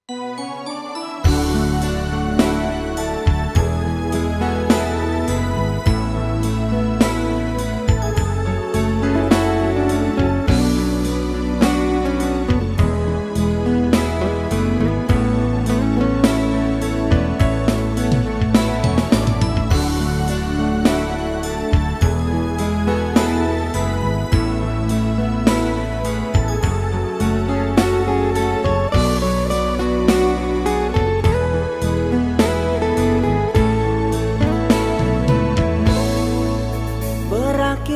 Berakhir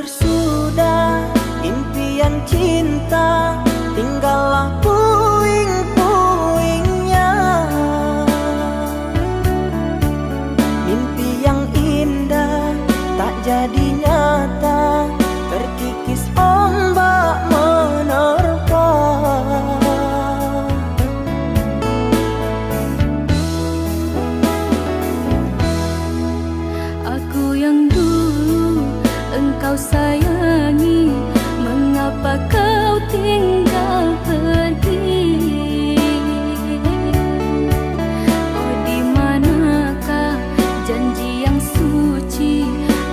sudah impian cinta, tinggallah puing-puingnya. Mimpi yang indah tak jadi nyata, terkikis ombak menerpa. Aku yang dulu engkau sayangi, mengapa kau tinggal pergi? Oh, di manakah janji yang suci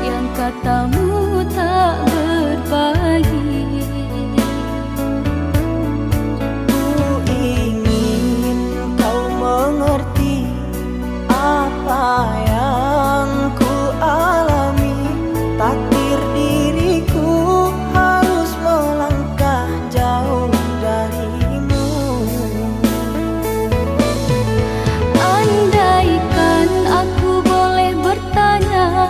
yang katamu tak berbagi? Ku ingin kau mengerti apa yang ku alami. Takdir diriku harus melangkah jauh darimu. Andaikan aku boleh bertanya,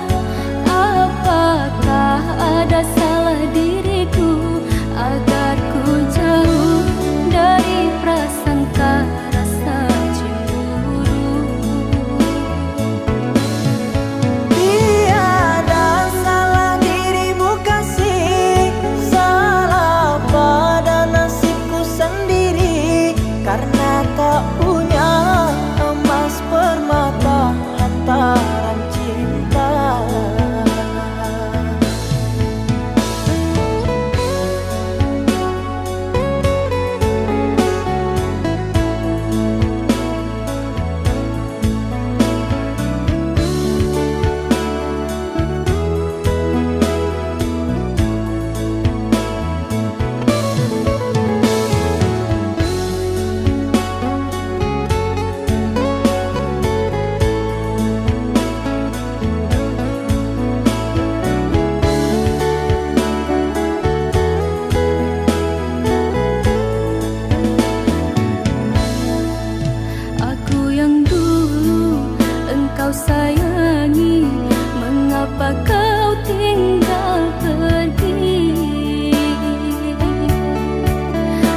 apakah ada salah diriku agar ku jauh dari prasangka rasa cemburu? Tiada salah dirimu kasih, salah pada nasibku sendiri, karena tak punya emas permata hantaran cinta. Aku yang dulu engkau sayangi, mengapa kau tinggal pergi?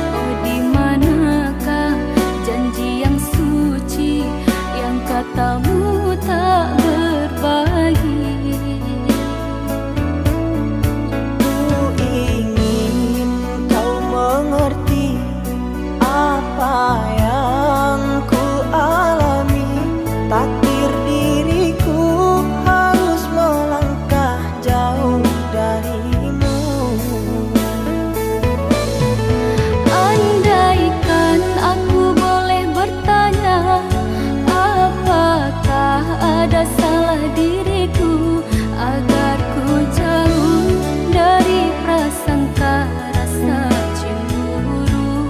Oh, di manakah janji yang suci yang katamu tak berbagi? Ku ingin kau mengerti apa yang ku alami. Takdir diriku harus melangkah jauh darimu. Andaikan aku boleh bertanya, apakah ada salah diriku agar ku jauh dari prasangka rasa cemburu?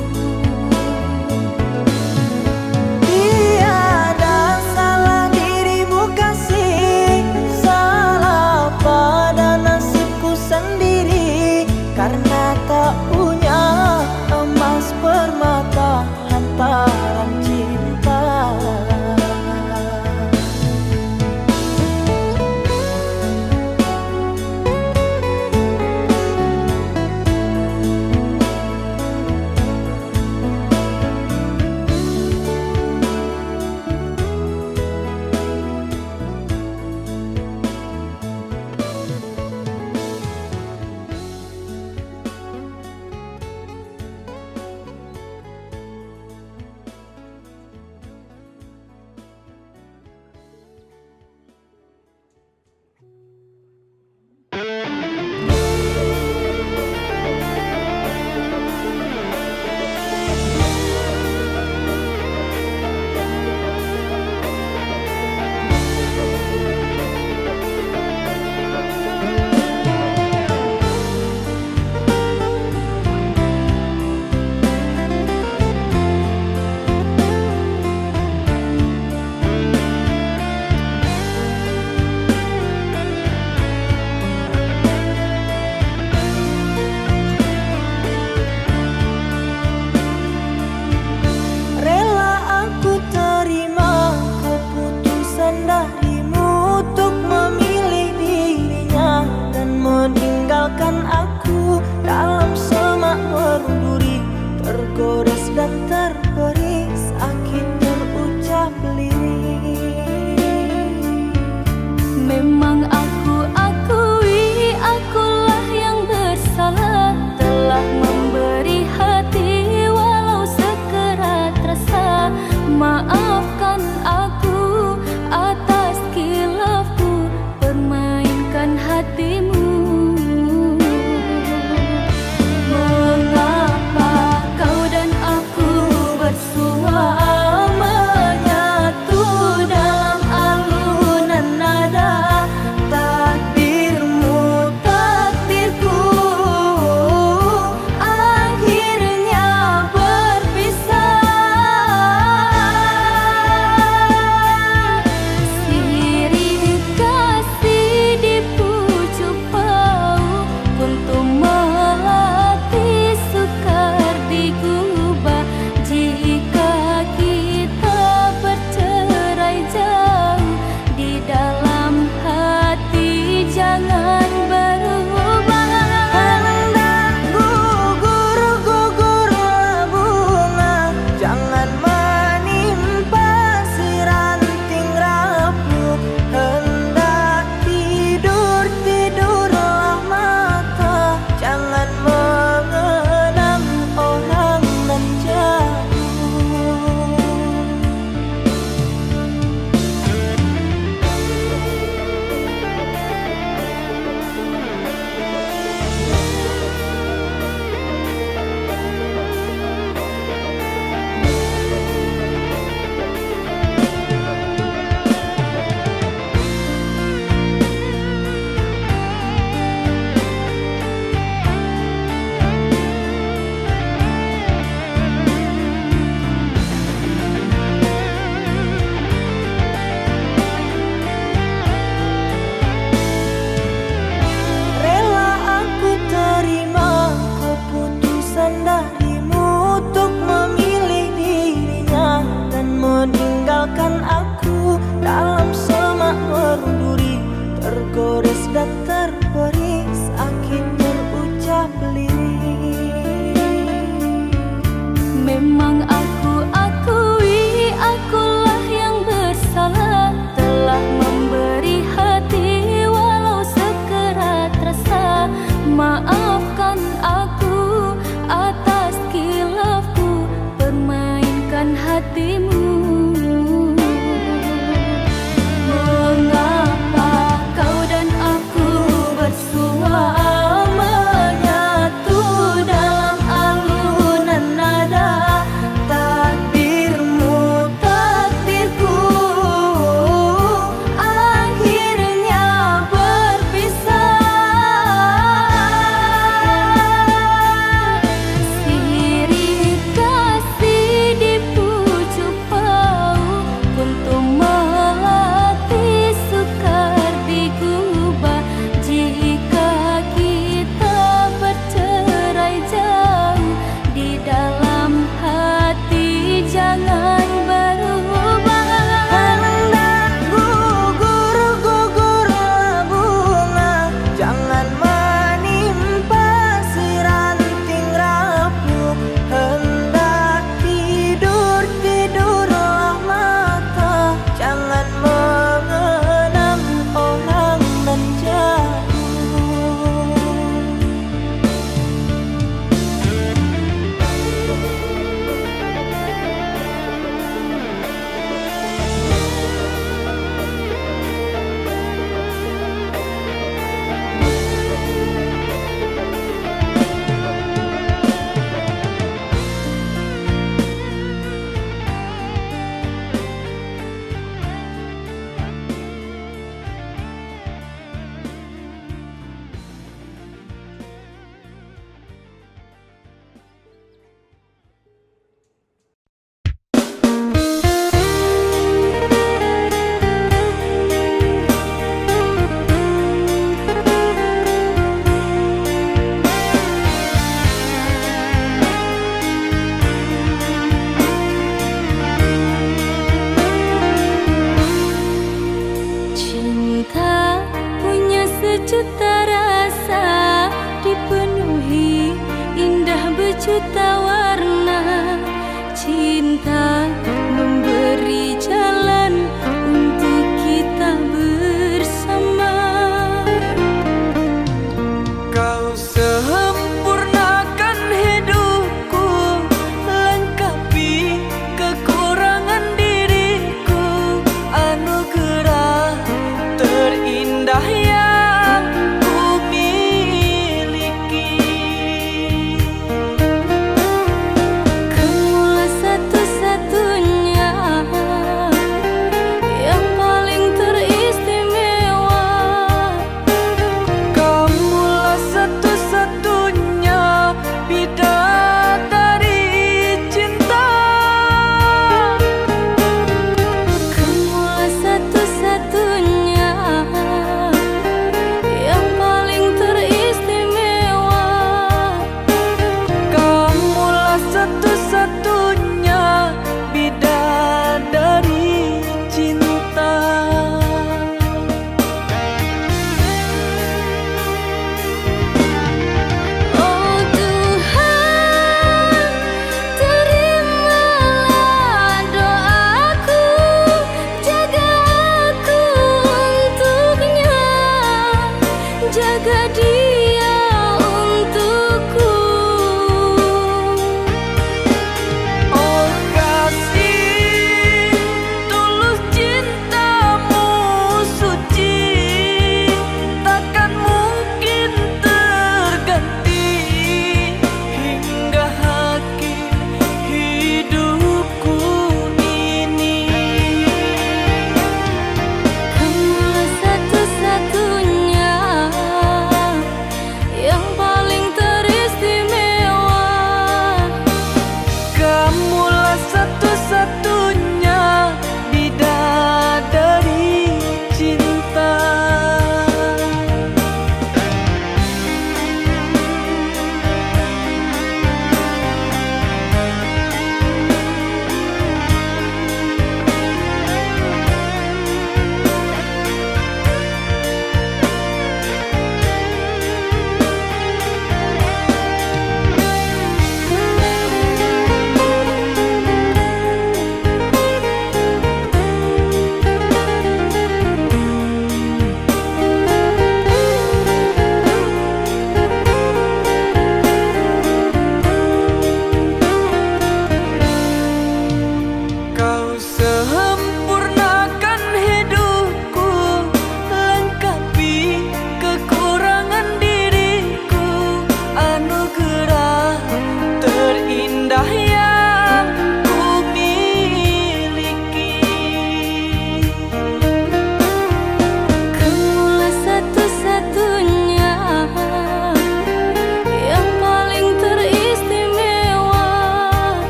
Maafkan aku atas khilafku permainkan hatimu. Mengapa kau dan aku bersua menyatu dalam alunan nada? Takdirmu takdirku akhirnya berpisah. Sirih kasih di pucuk bau untuk melatih sukar digubah. Jika kita bercerai jauh, di dalam hati jangan berubah. Hendak gugur-gugurlah bunga, jangan menimpa si ranting rapuh. Hendak tidur-tidurlah mata, jangan mengenang orang nan jauh. Rela aku terima keputusan darimu untuk memilih dirinya dan meninggalkan aku dalam semak berduri, tergores dan terberi sakit terucap lirik. Memang aku akui akulah yang bersalah, telah memberi hati walau sekerat rasa. Maafkan aku atas khilafku permainkan hatimu. Mengapa kau dan aku bersua menyatu dalam alunan nada? Takdirmu takdirku akhirnya berpisah. Sirih kasih di pucuk bau untuk melatih sukar digubah. Jika kita bercerai jauh, di dalam hati jangan berubah. Hendak gugur-gugurlah bunga, jangan menimpa si ranting rapuh. Hendak tidur-tidurlah mata, jangan mengenang orang nan jauh. Cinta punya sejuta rasa, dipenuhi indah berjuta warna. Cinta memberi jalan untuk kita bersama. Kau sempurnakan hidupku, lengkapi kekurangan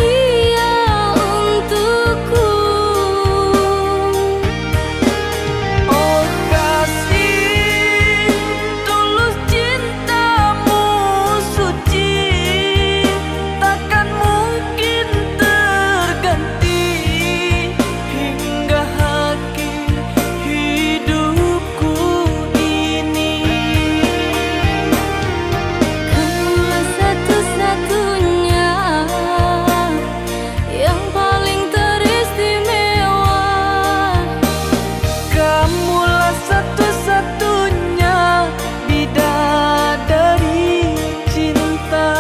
bahagia untukku. Oh kasih, tulus cintamu suci, takkan mungkin terganti hingga akhir hidupku ini. Kamulah satu-satunya yang paling teristimewa. Kamulah satu-satunya bidadari cinta.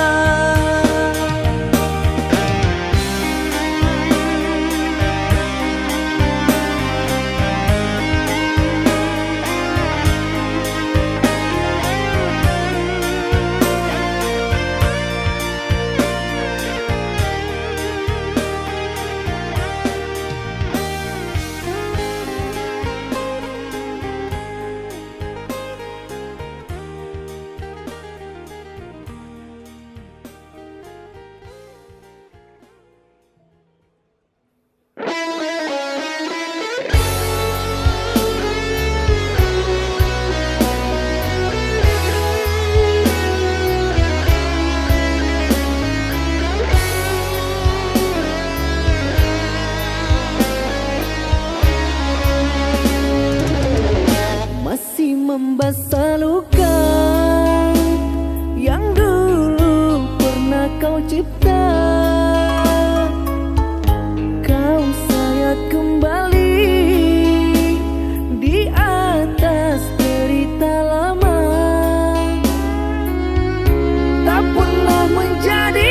Masih membasah luka yang dulu pernah kau cipta. Kau sayat kembali di atas derita lama. Tak pernah menjadi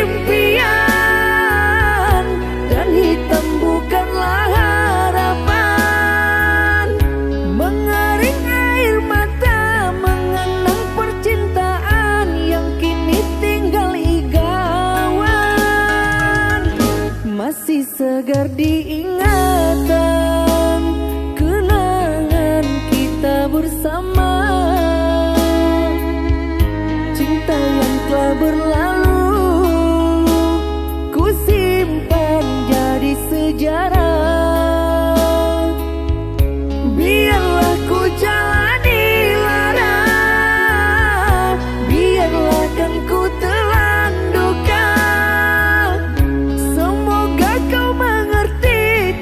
impian dan hitam bukanlah harapan. Mengering air mata mengenang percintaan yang kini tinggal igauan. Masih segar diingatan kenangan kita bersama. Cinta yang telah berlalu ku simpan jadi sejarah. Biarlah ku jalani lara, biarlah kan ku telan duka. Semoga kau mengerti.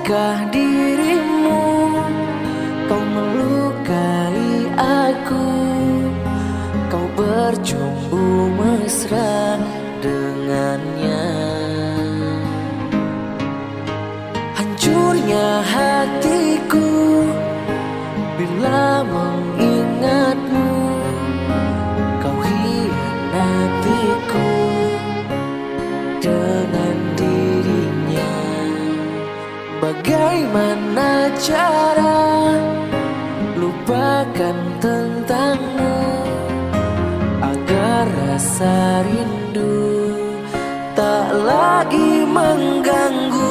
Bisakah dirimu kau melukai aku? Kau bercumbu mesra dengannya. Hancurnya hatiku bila mengingatmu. Kau hianatiku dengan dirinya. Bagaimana cara lupakan tentangmu agar rasa rindu tak lagi mengganggu?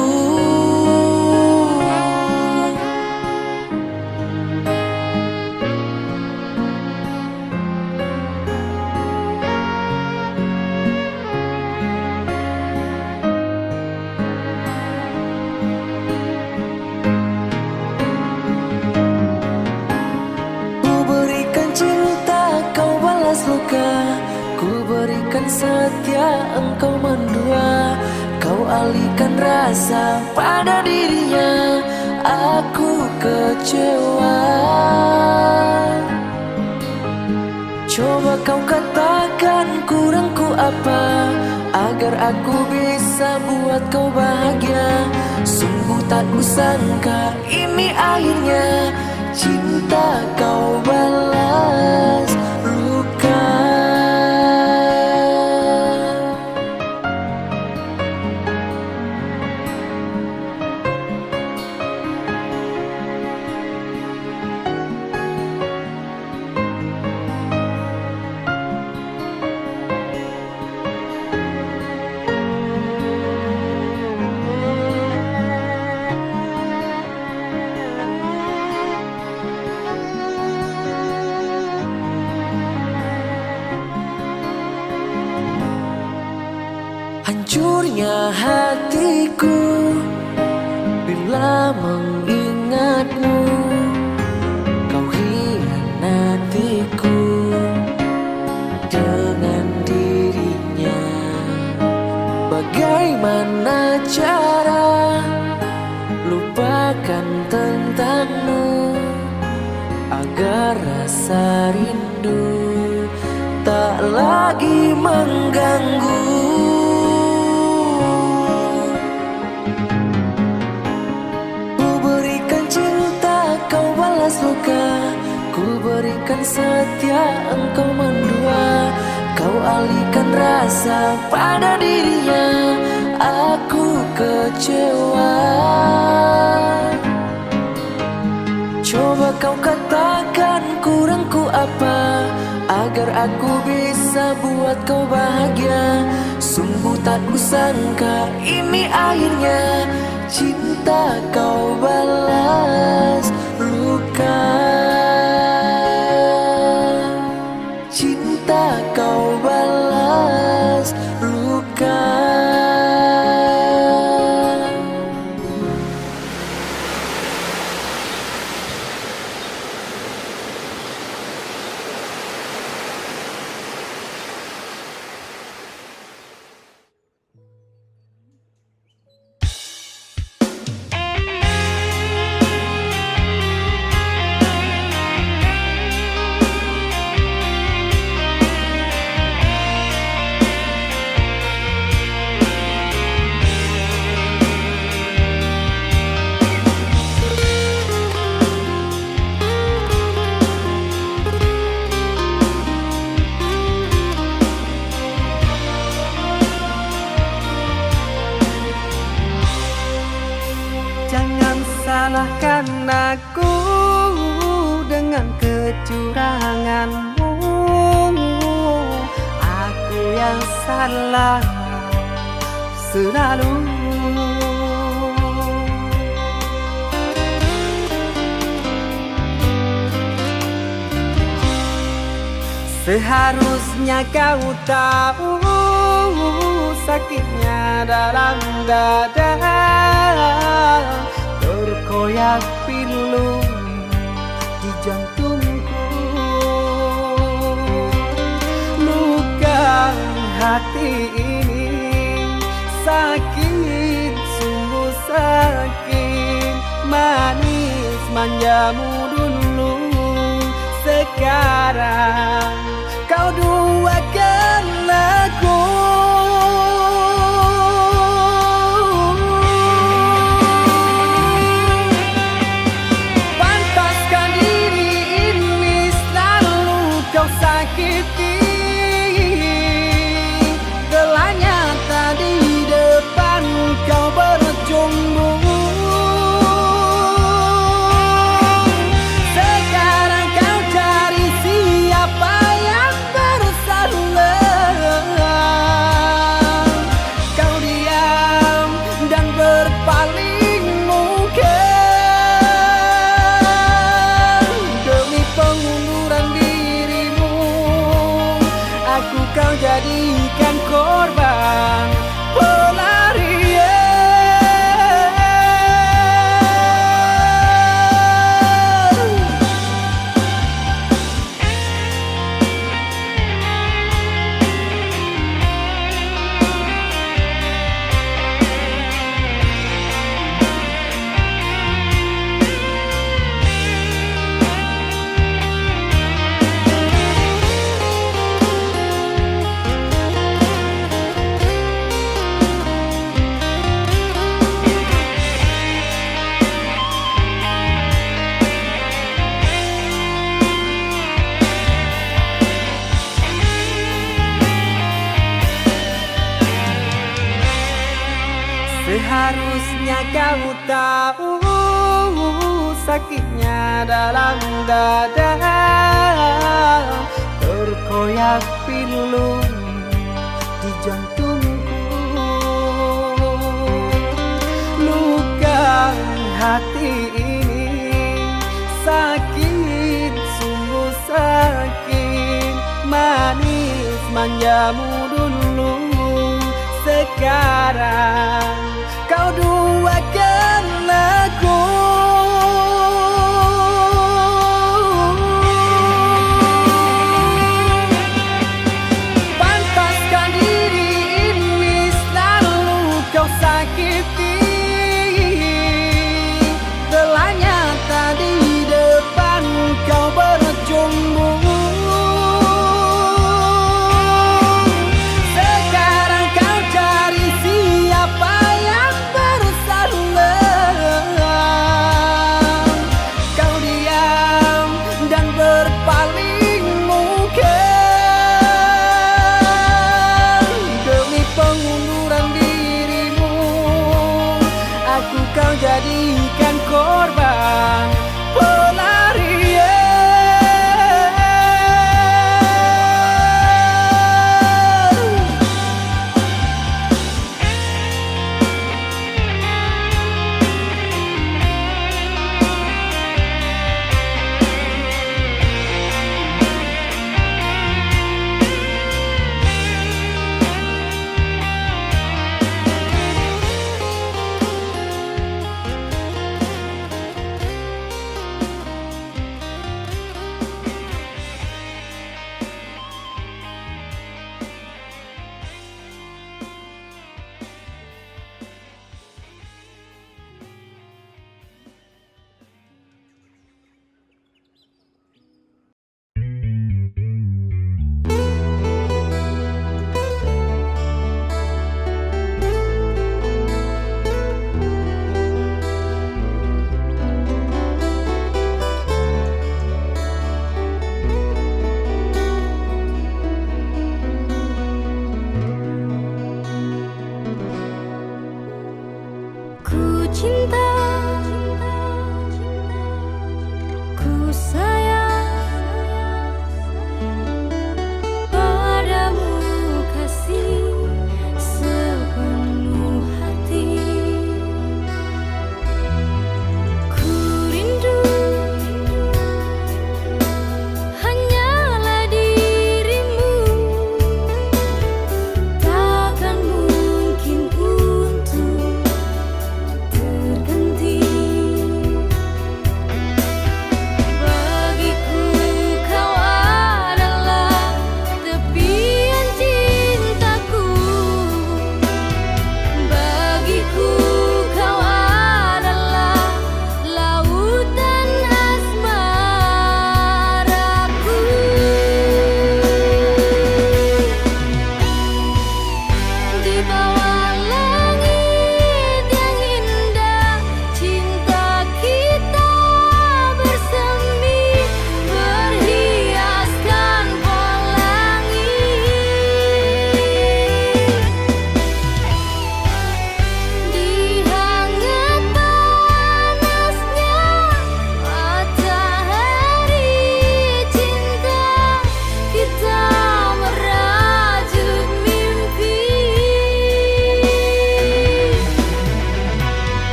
Luka, ku berikan setia, engkau mendua. Kau alihkan rasa pada dirinya. Aku kecewa. Coba kau katakan kurangku apa agar aku bisa buat kau bahagia. Sungguh tak kusangka ini akhirnya cinta kau balas luka. Hancurnya hatiku bila mengingatmu. Kau hianatiku dengan dirinya. Bagaimana cara lupakan tentangmu agar rasa rindu tak lagi mengganggu? Luka, ku berikan setia, engkau mendua. Kau alihkan rasa pada dirinya. Aku kecewa. Coba kau katakan kurangku apa agar aku bisa buat kau bahagia. Sungguh tak kusangka ini akhirnya cinta kau balas luka. Cinta kau balas luka. Salahkan aku dengan kecuranganmu. Aku yang salah selalu. Seharusnya kau tahu sakitnya dalam dada, terkoyak pilu di jantungku. Luka hati ini sakit, sungguh sakit. manis manjamu dulu. Sekarang kau duakan aku. Pantaskah diri ini selalu kau sakiti? Telah nyata di depan kau bercumbu. Sekarang kau cari siapa yang bersalah. Kau diam dan berpaling muka. Demi pengunduran dirimu, aku kau jadikan korban pelarian. Seharusnya kau tahu sakitnya dalam dada, terkoyak pilu di jantungku. Luka hati ini sakit, sungguh sakit. Manis manjamu dulu. Sekarang kau duakan aku. Pantaskah diri ini selalu kau sakiti? Telah nyata di depan kau bercumbu. Sekarang kau cari siapa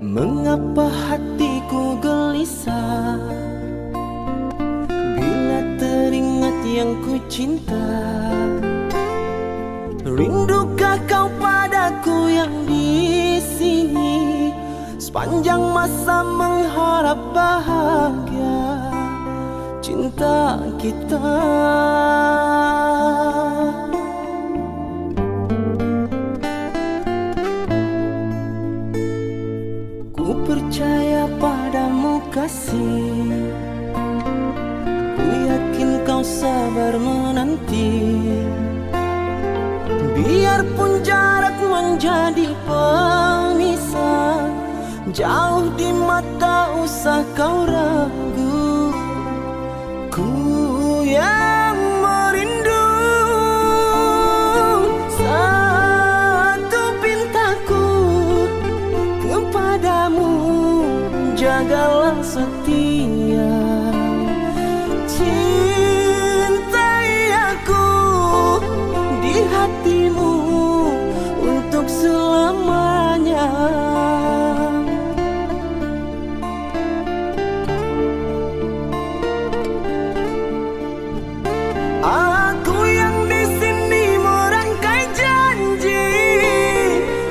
Mengapa hatiku gelisah bila teringat yang ku cinta? Rindukah kau padaku yang di sini? Sepanjang masa mengharap bahagia cinta kita. Ku percaya padamu kasih, ku yakin kau sabar menanti. Biarpun jarak menjadi pemisah, jauh di mata usah kau ragu. Ku yang merindu, satu pintaku kepadamu, jagalah setia. Cintai aku di hatimu untuk selamanya. Aku yang di sini merangkai janji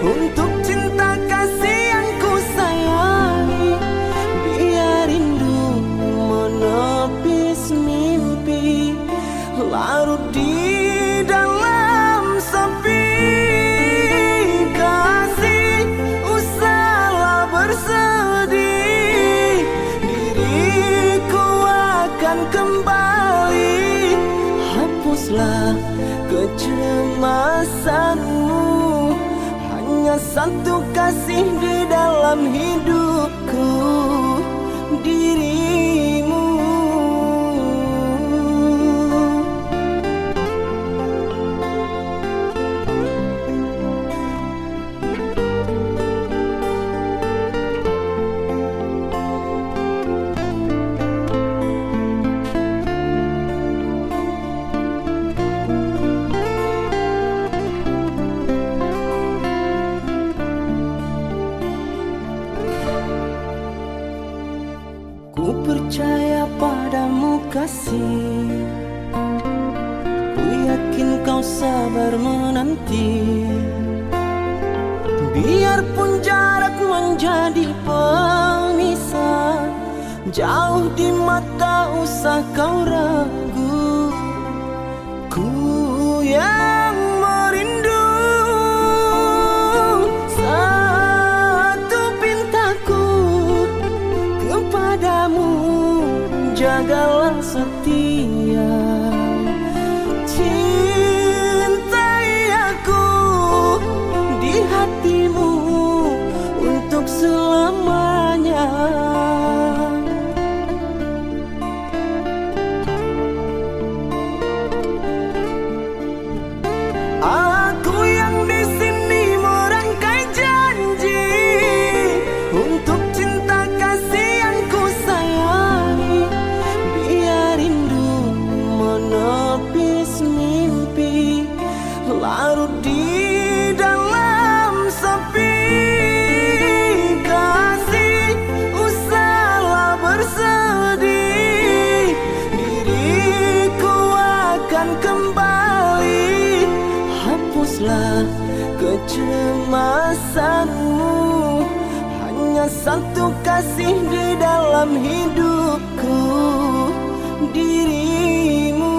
untuk cinta kasih yang ku sayangi. Biar rindu menepis mimpi, larut di dalam sepi. Kasih, usahlah bersedih, diriku akan kembali. Hapuslah kecemasanmu, hanya satu kasih di dalam hidupku, dirimu. Ku percaya padamu kasih, ku yakin kau sabar menanti. Biarpun jarak menjadi pemisah, jauh di mata usah kau ragu. Ku yang merindu, satu pintaku kepadamu, jagalah setia. Cintai aku di hatimu untuk selamanya. Aku yang di sini merangkai janji untuk cinta kasih yang ku sayangi. Biar rindu menepis mimpi, larut di dalam sepi. Kasih, usahlah bersedih, diriku akan kembali. Hapuslah kecemasanmu, hanya satu kasih di dalam hidupku, dirimu.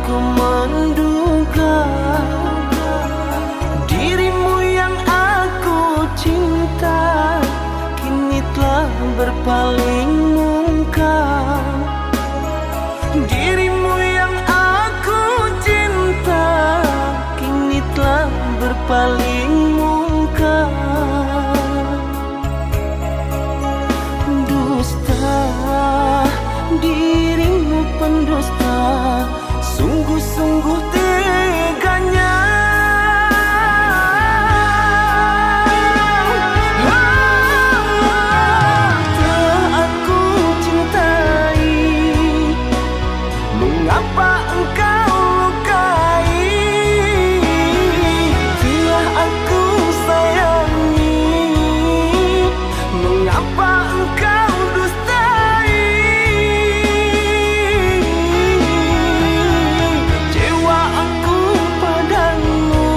aku menduga dirimu yang aku cinta kini telah berpaling muka. Dirimu yang aku cinta kini telah berpaling muka. Dusta, dirimu pendusta, sungguh-sungguh teganya. Telah aku cintai, mengapa engkau lukai? Telah aku sayangi, mengapa engkau dustai? Kecewa aku padamu,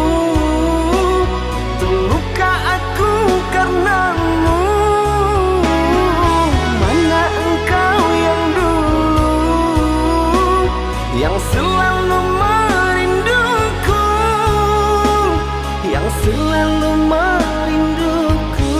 terluka aku karenamu. Mana engkau yang dulu, yang selalu merinduku, yang selalu merinduku.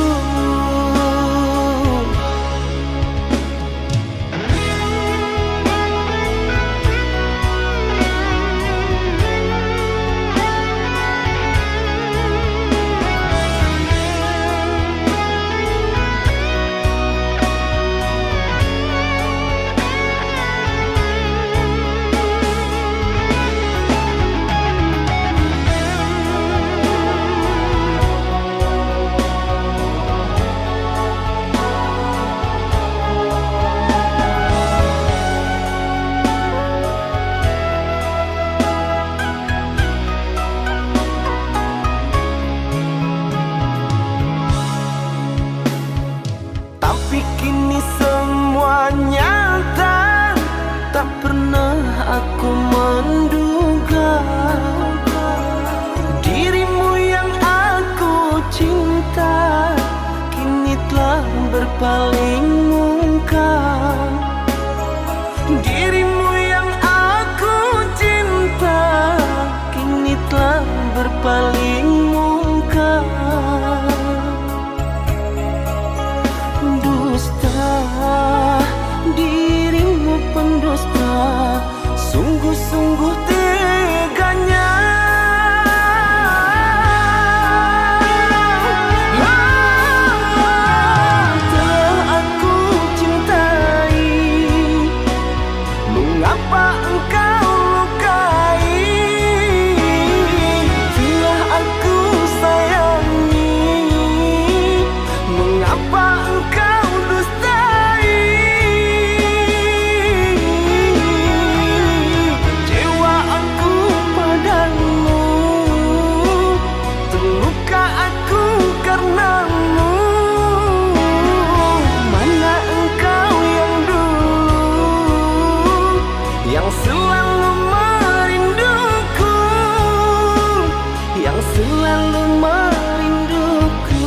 Tapi kini semua nyata, tak pernah aku menduga dirimu yang aku cinta kini telah berpaling muka. Dirimu yang aku cinta kini telah berpaling muka. Dusta, dirimu pendusta, sungguh-sungguh teganya. Telah aku cintai, mengapa engkau lukai? Telah aku sayangi, mengapa engkau dustai? Kecewa aku padamu, terluka aku karenamu. Mana engkau yang dulu, yang selalu merinduku, yang selalu merinduku.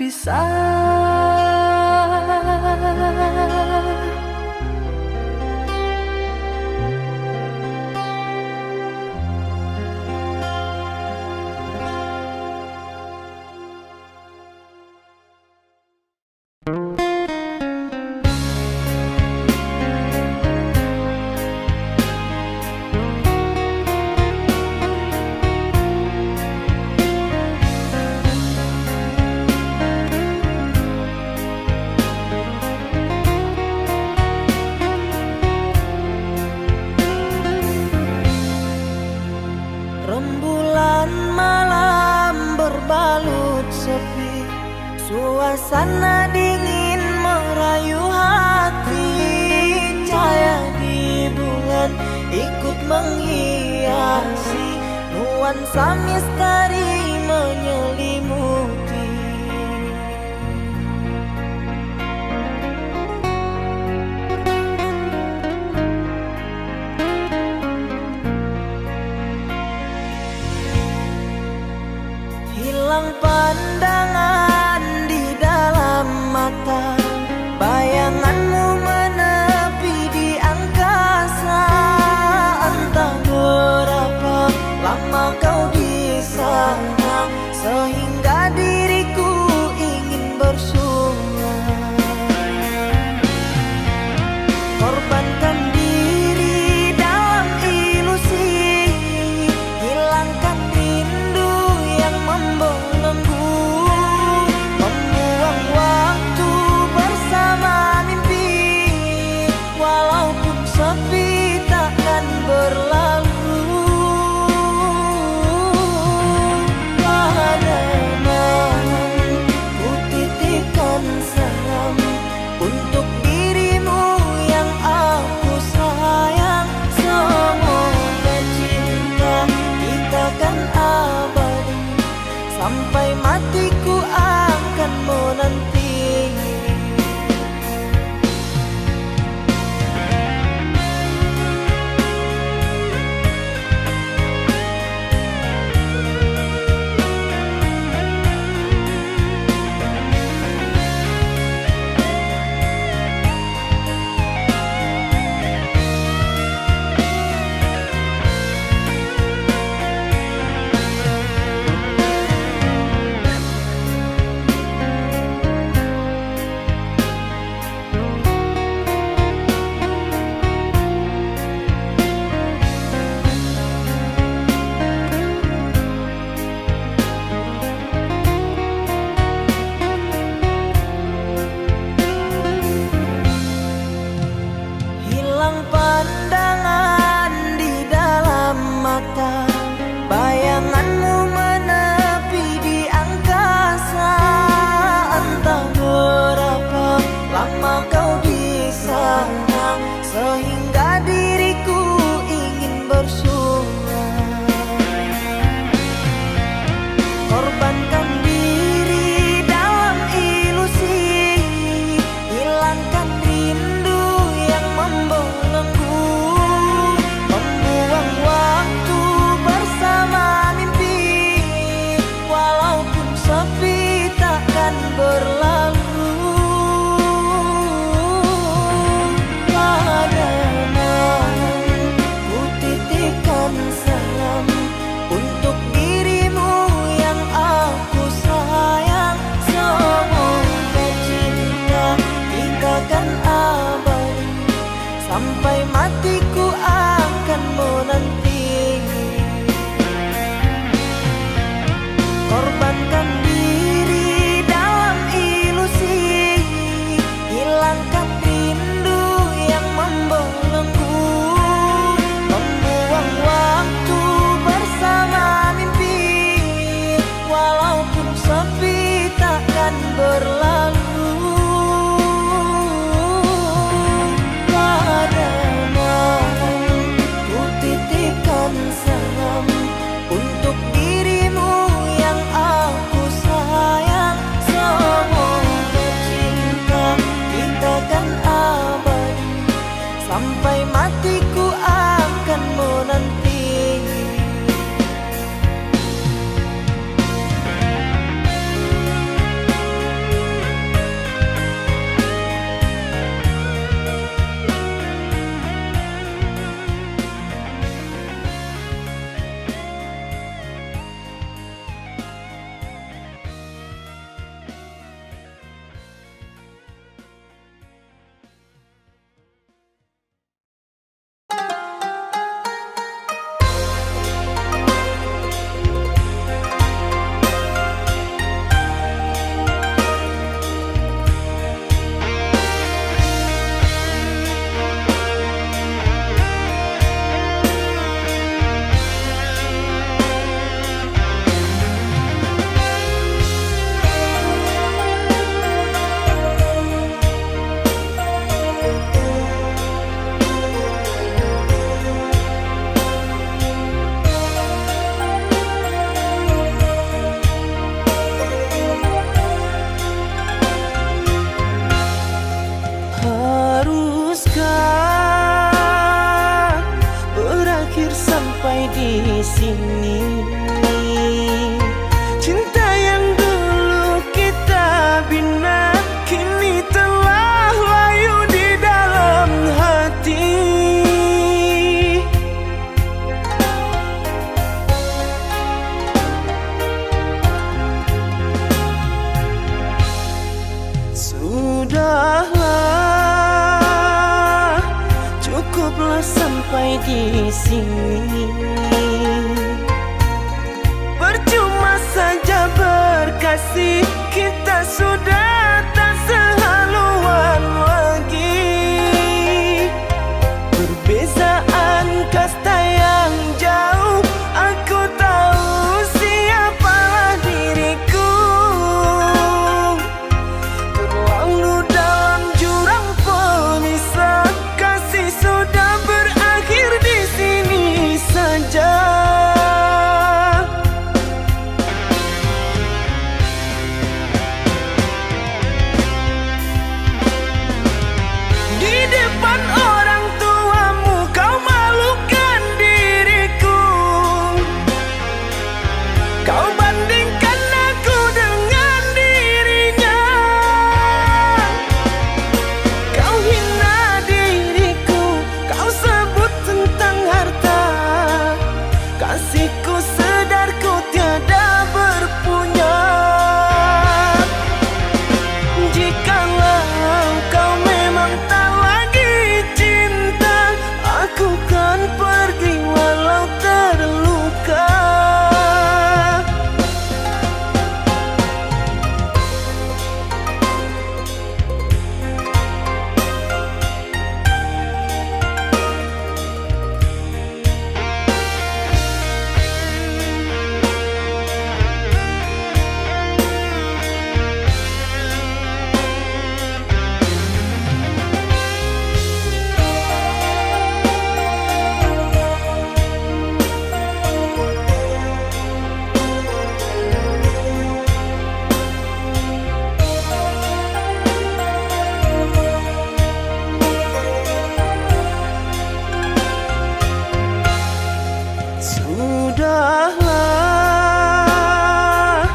berpisah. Rembulan malam berbalut sepi, suasana dingin merayu hati. Cahaya di bulan ikut menghiasi, nuansa misteri menyelimuti. Hilang pandangan di dalam mata, bayanganmu menepi di angkasa. Entah berapa lama kau di sana, sehingga sini. Cinta yang dulu kita bina kini telah layu di dalam hati. Sudahlah, cukuplah sampai di sini. Percuma saja berkasih, kita sudah tak sehaluan lagi. Perbezaan kasta yang jauh, aku tahu siapalah diriku. Terlalu dalam jurang pemisah, kasih sudah berakhir di sini saja. Di depan orang tuamu kau malukan diriku. Kau bandingkan aku dengan dirinya. Kau hina diriku, kau sebut tentang harta. Kasihku sedar ku tiada berpunya. Jikalau kau memang tak lagi cinta, aku kan pergi walau terluka. Sudahlah,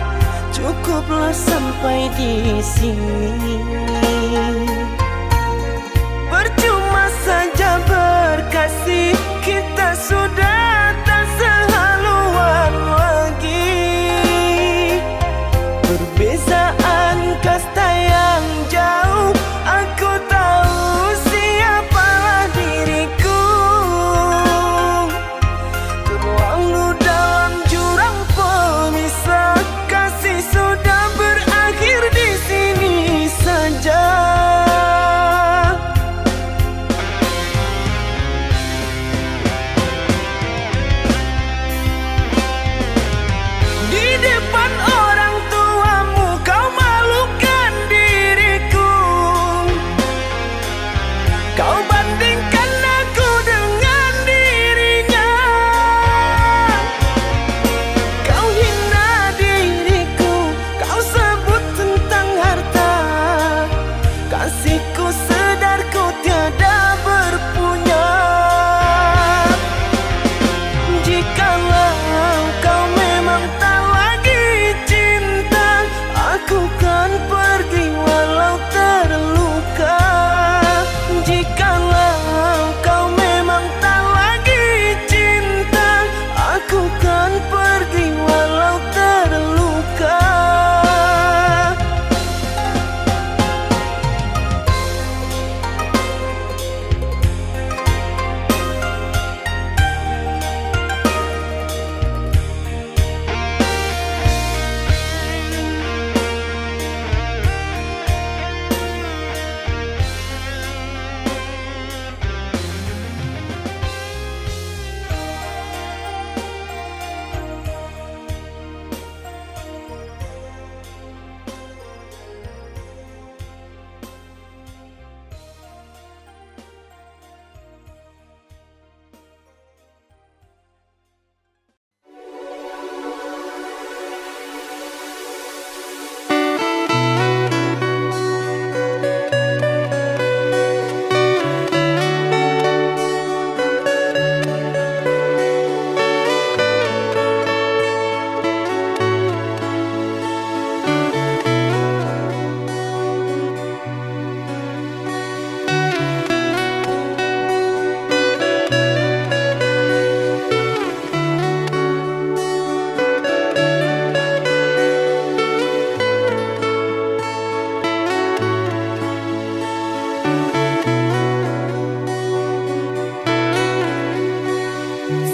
cukuplah sampai di sini. Percuma saja berkasih, kita sudah tak sehaluan lagi. Perbezaan kasta yang jauh, aku tahu siapalah diriku. Terlalu dalam jurang pemisah, kasih sudah berakhir di sini saja.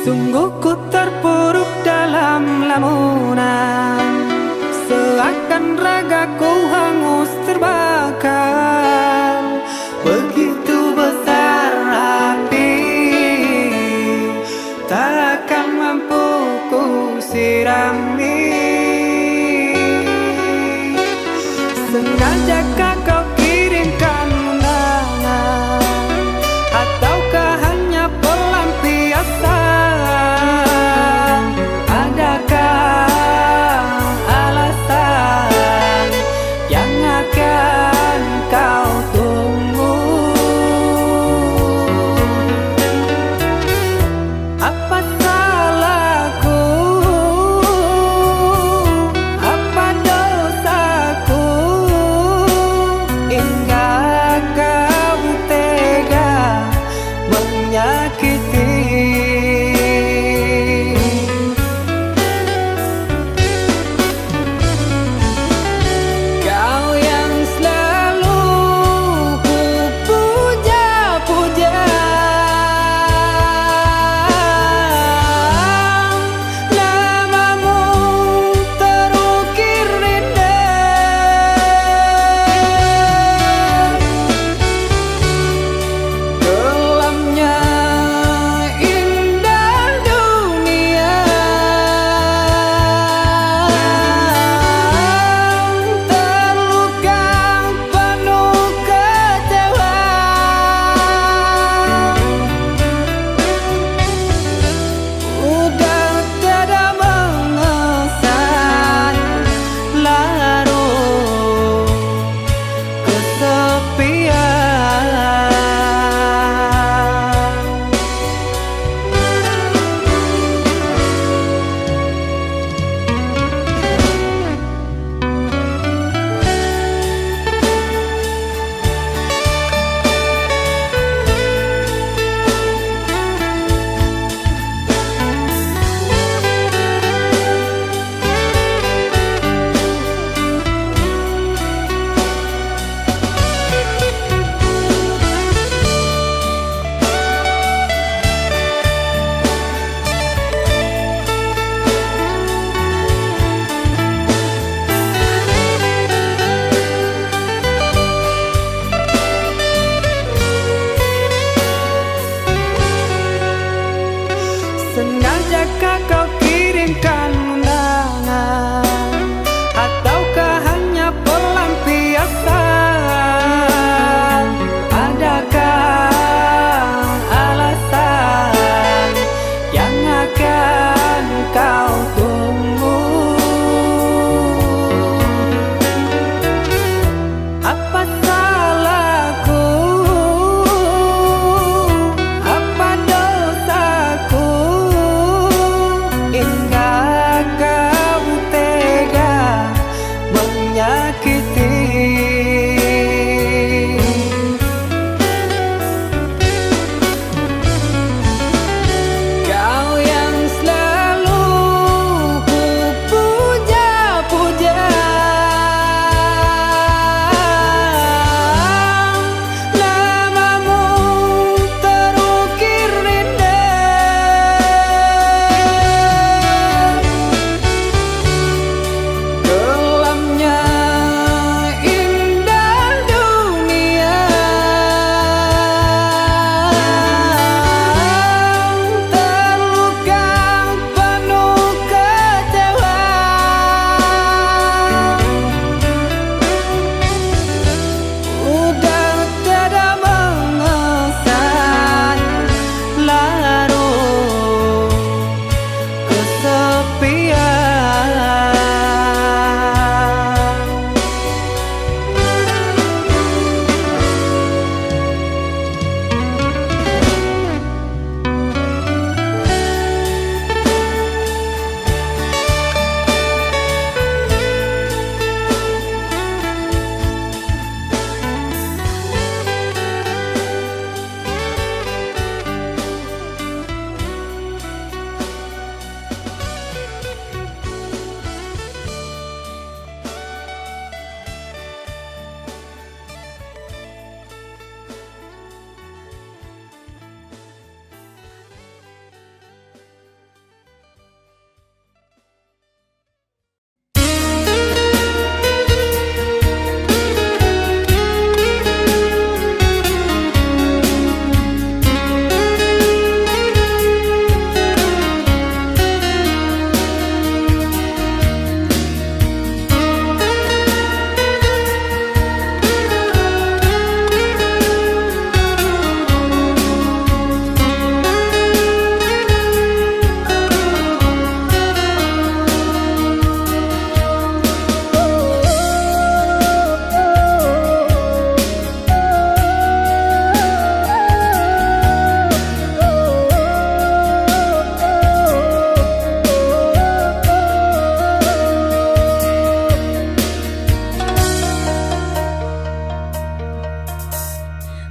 Sungguh ku terpuruk dalam lamunan, seakan ragaku hangus terbakar. Begitu besar api, takkan mampu ku sirami. Sengajakah kau kirimkan undangan, ataukah hanya pelampiasan? Adakah alasan yang akan kau tunggu? Apa salahku? Apa dosaku?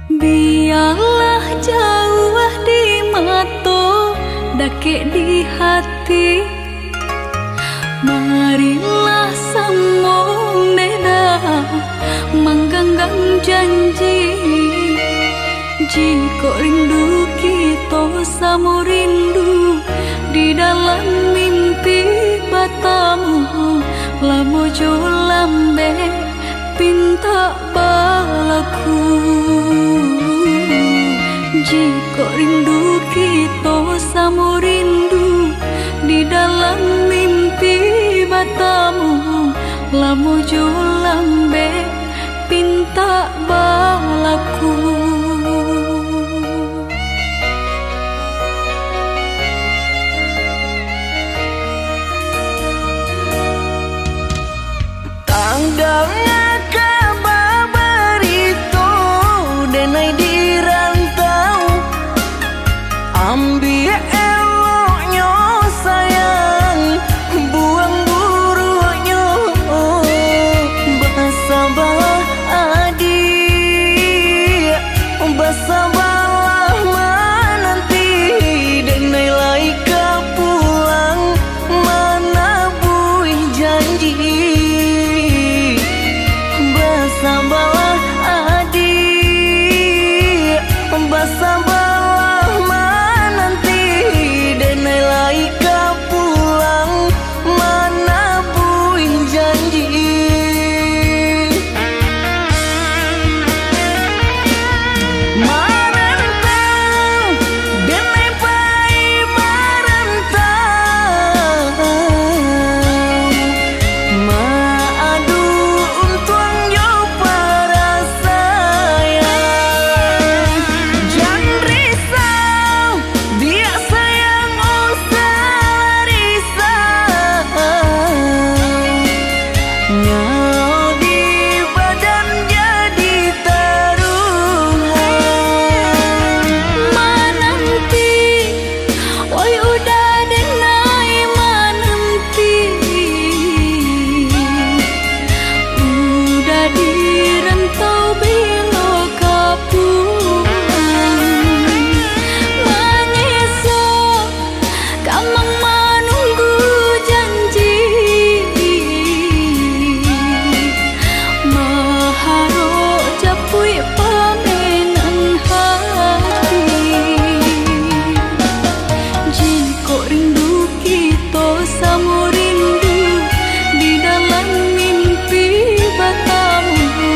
Biarlah jauh di mata, dake di hati. Marilah sama beda, mengganggang janji. Jika rindu kita sama rindu di dalam mimpi batamu, lamo jo lambe pinta balaku. Jika rindu kita sama rindu di dalam mimpi batamu, lamo jo lambe pinta balaku. Tanggalnya kabar itu denai di rantau, ambil eloknya sayang, buang buruknya. Bersabarlah adik, bersabarlah menanti, denai laika pulang mana buih janji. Bersabarlah adik, bersabarlah menanti, denai laika pulang mana buih janji. Marantau, denai pai marantau, maadu untuang yo para sayang. Jangan risau, dia sayang usah risau. Nyau di badan jadi taruhan. Mananti, oi udah denai mananti. Udah di rantau bilo kapulang. Menyesal, kamang menunggu janji. Maharo japui pamenan hati. Jika rindu kita sama rindu di dalam mimpi batamu,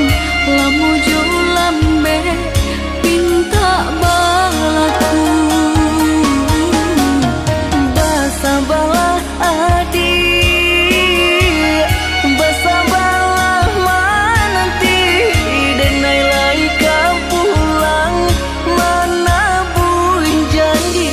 lamo jo lambe pinta balaku. Bersabarlah adik, bersabarlah menanti, denai laika pulang mana buih janji.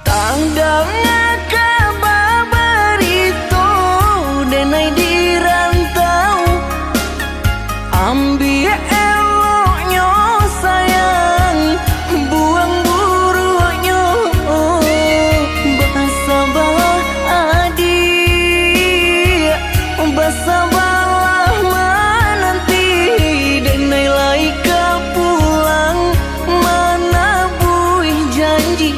Tanggalnya kabar itu denai di rantau, ambil eloknya sayang, buang buruknya. Bersabarlah adik, bersabarlah menanti, denai laika pulang mana buih janji.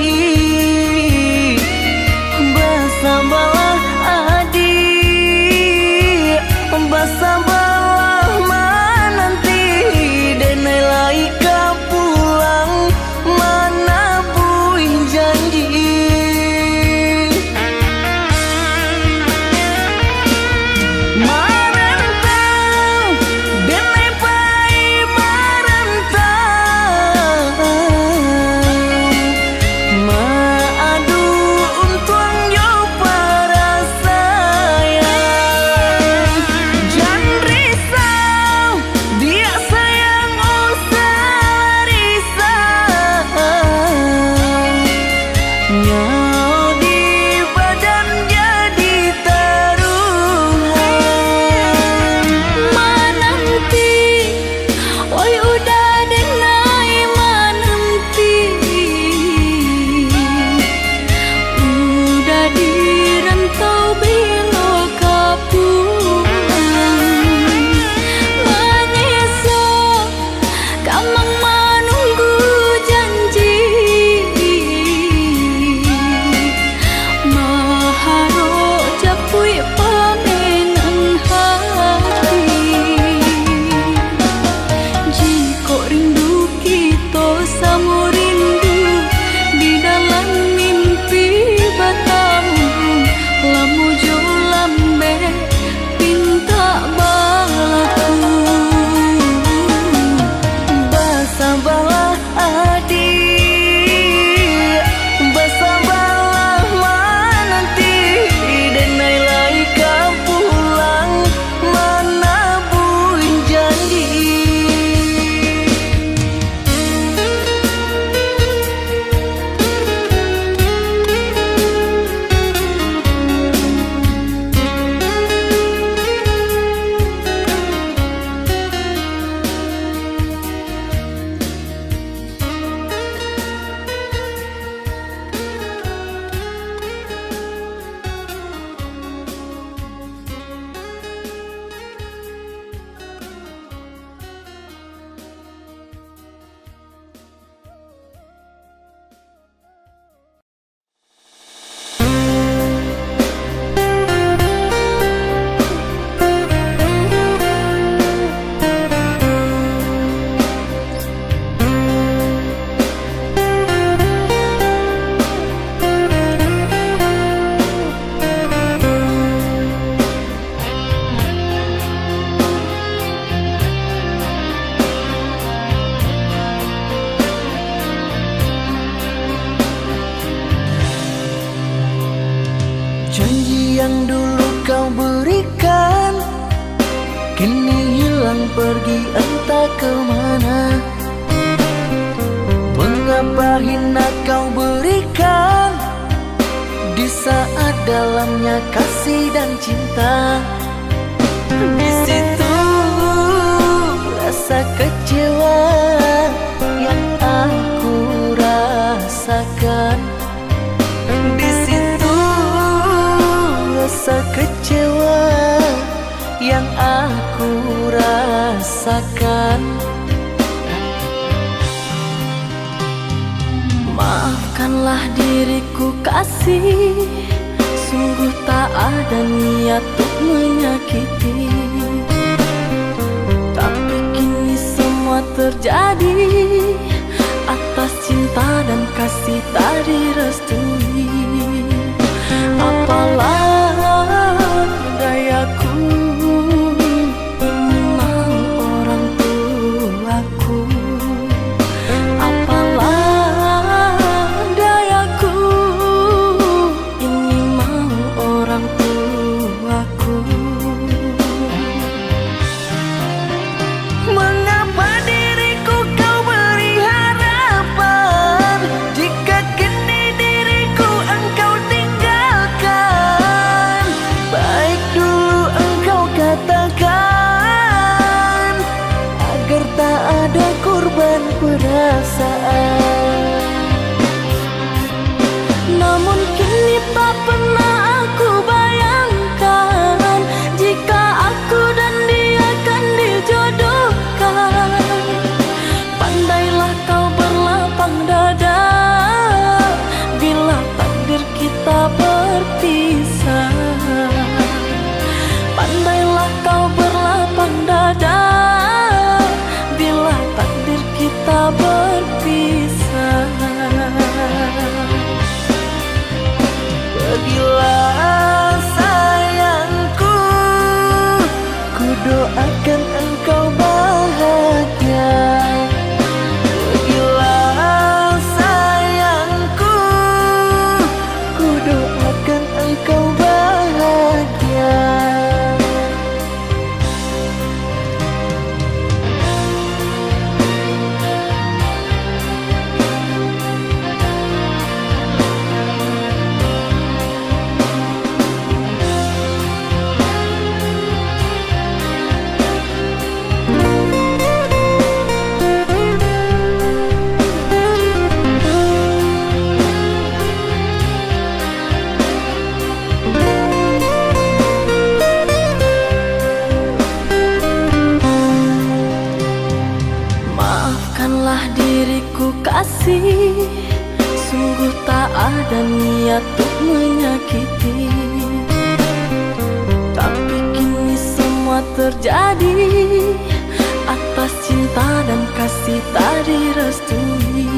yang dulu kau berikan kini hilang pergi entah kemana. Mengapa hina kau berikan di saat dalamnya kasih dan cinta. Di situ rasa kecewa yang aku rasakan. Di situ rasa kecewa yang aku rasakan. Maafkanlah diriku kasih, sungguh tak ada niat untuk menyakiti. Tapi kini semua terjadi atas cinta dan kasih tak direstui. Apalah dayaku, ini mau orang tuaku. Apalah dayaku, ini mau orang tuaku. Mengapa diriku kau beri harapan jika kini diriku engkau tinggalkan? Baik dulu engkau katakan agar tak ada korban perasaan. Namun kini tak pernah aku bayangkan jika aku dan dia akan dijodohkan. Pandailah kau berlapang dada bila takdir kita berpisah. Pandailah kau berlapang dada bila takdir kita berpisah. Pergilah sayangku, ku doakan engkau bahagia. Pergilah sayangku, ku doakan engkau bahagia. Maafkanlah diriku kasih, sungguh tak ada niat untuk menyakiti. Tapi kini semua terjadi atas cinta dan kasih tak direstui.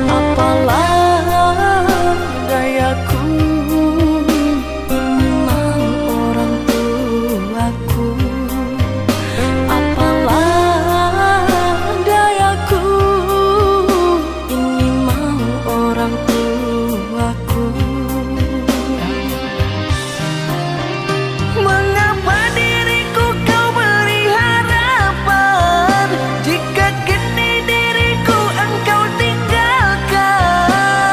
Apalah dayaku, ini mau orang tuaku. Apalah dayaku, ini mau orang tuaku. Mengapa diriku kau beri harapan jika kini diriku engkau tinggalkan?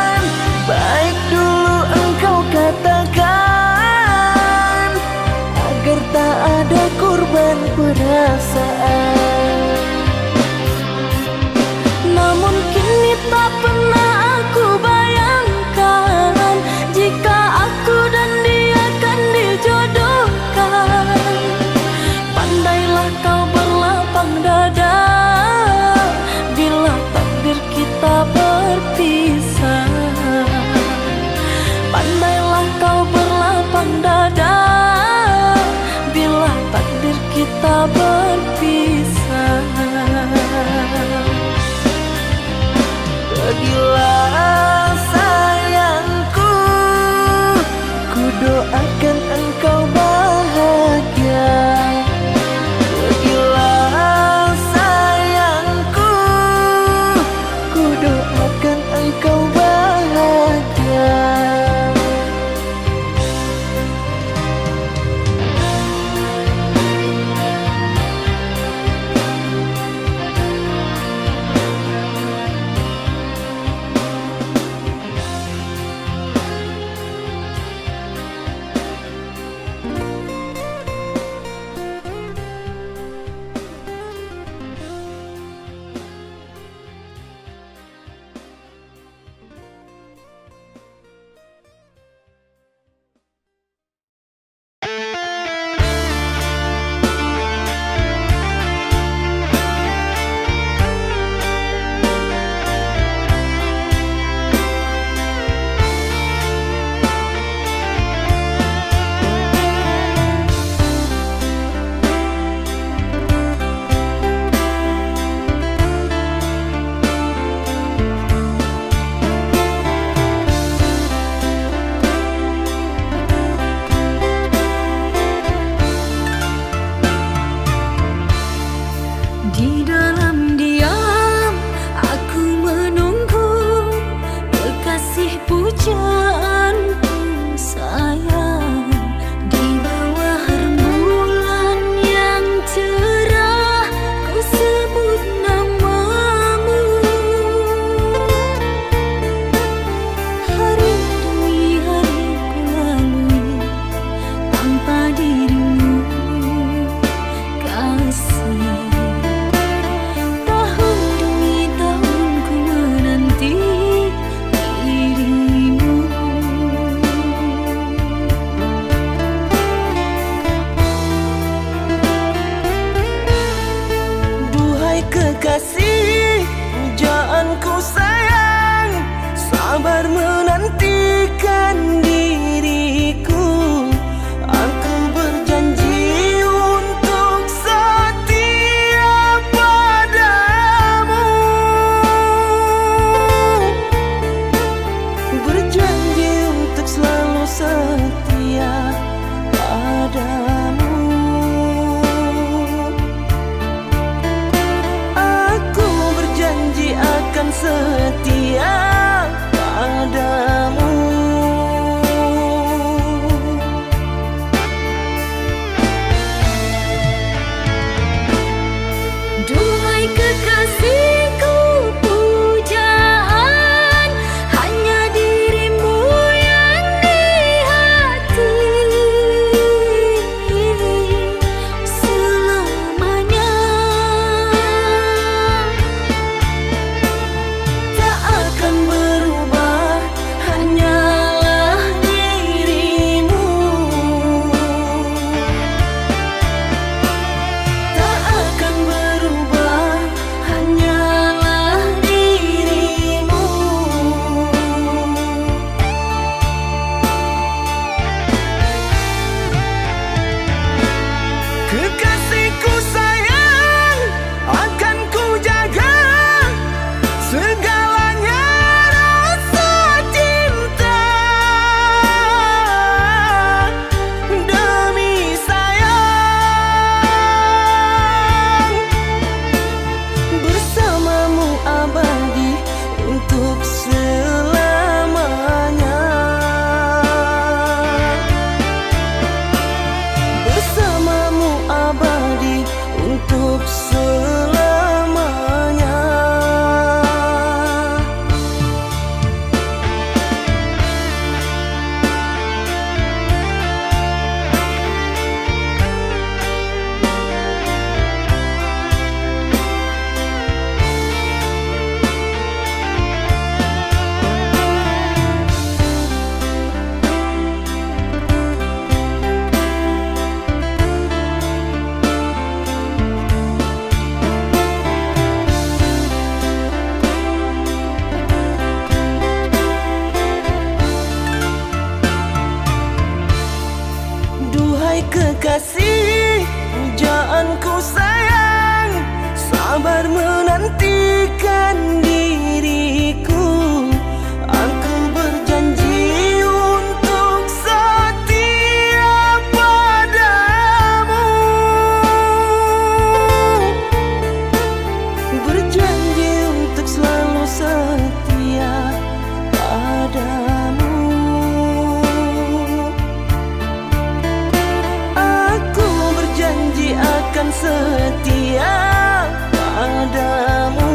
kekasih, pujaanku sayang, sabar menantikan diriku. Aku berjanji untuk setia padamu, berjanji untuk selalu setia padamu. Aku berjanji akan setia padamu.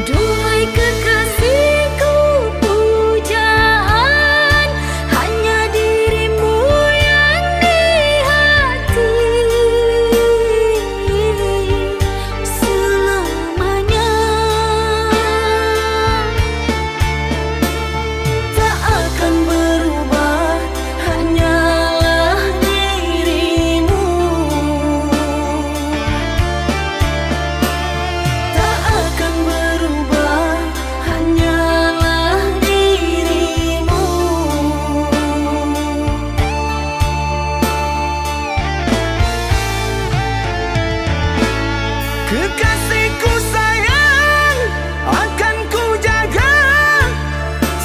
Duhai kekasihku, pujaan hanya dirimu yang di hati selamanya. Tak akan berubah, hanyalah dirimu. Tak akan berubah, hanyalah dirimu. Kekasihku sayang, akan ku jaga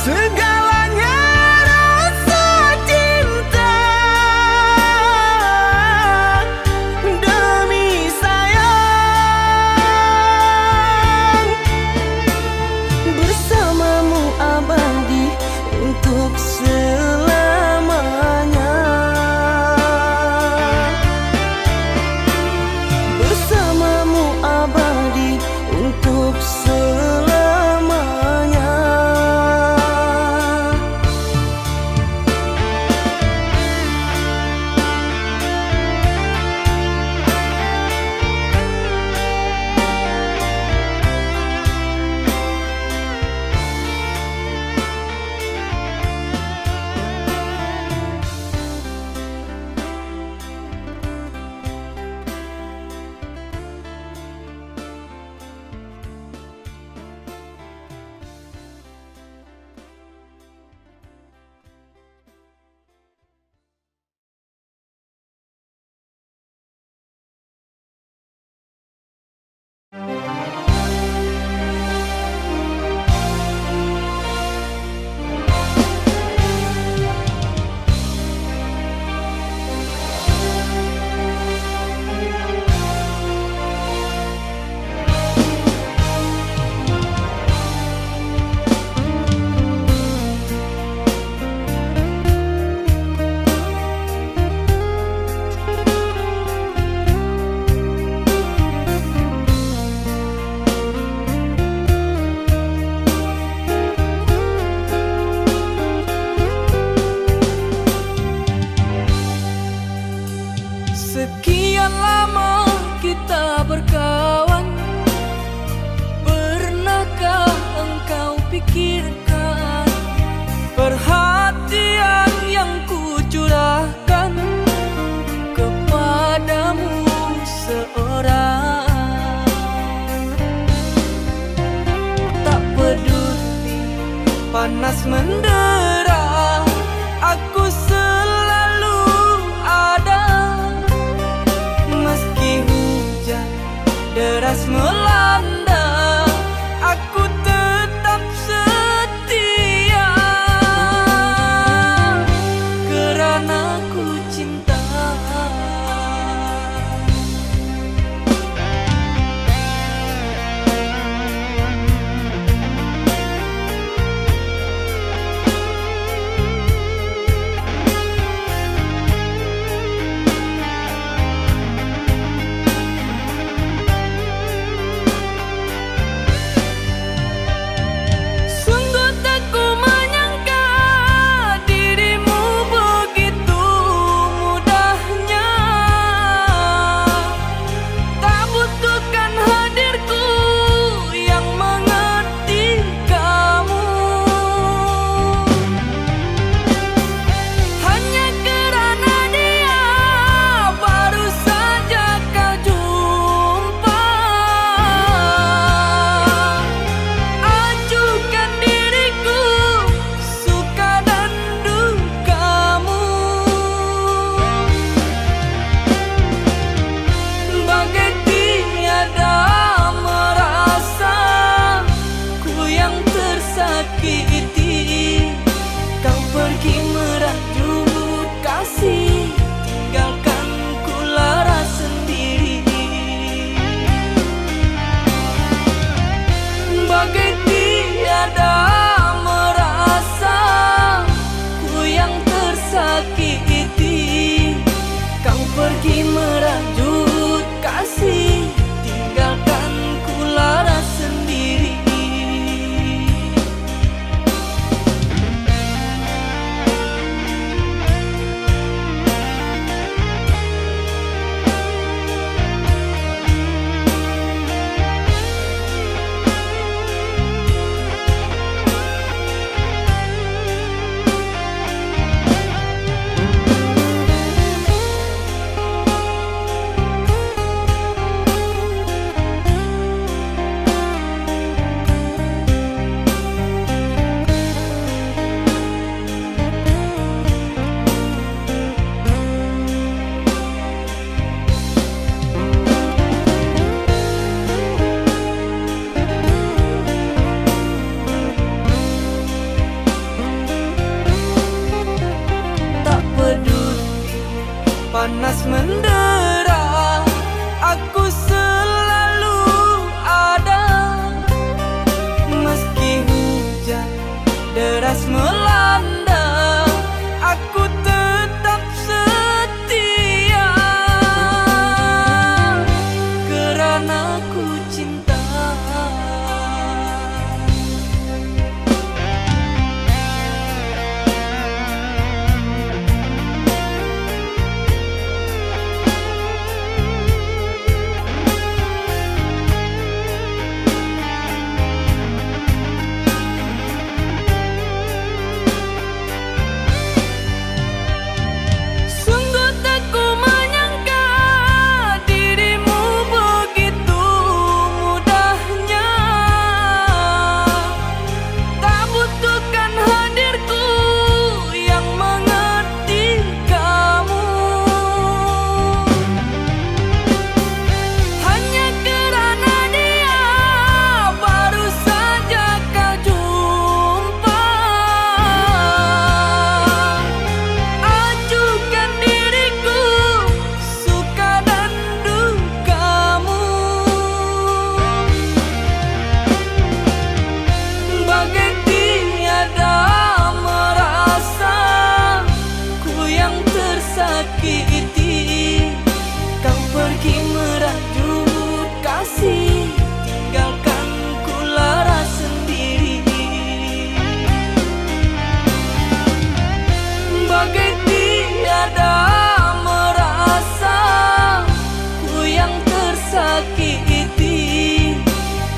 segalanya rasa cinta. Demi sayang, bersamamu abadi untuk selamanya. Bersamamu abadi untuk selamanya. Sekian lama kita berkawan, pernahkah engkau pikirkan perhatian yang ku curahkan kepadamu seorang? Tak peduli panas mendera, aku selalu ada. Meski hujan deras melanda, aku tetap setia kerana ku cinta. karena ku cinta. Sungguh tak ku menyangka dirimu begitu mudahnya, tak butuhkan hadirku yang mengerti kamu. Hanya kerana dia baru saja kau jumpa, ajukan diriku suka dan dukamu. Bagai tiada merasa ku yang tersakiti, kau pergi merajut kasih, tinggalkan ku lara sendiri. Bagai tiada merasa ku yang tersakiti,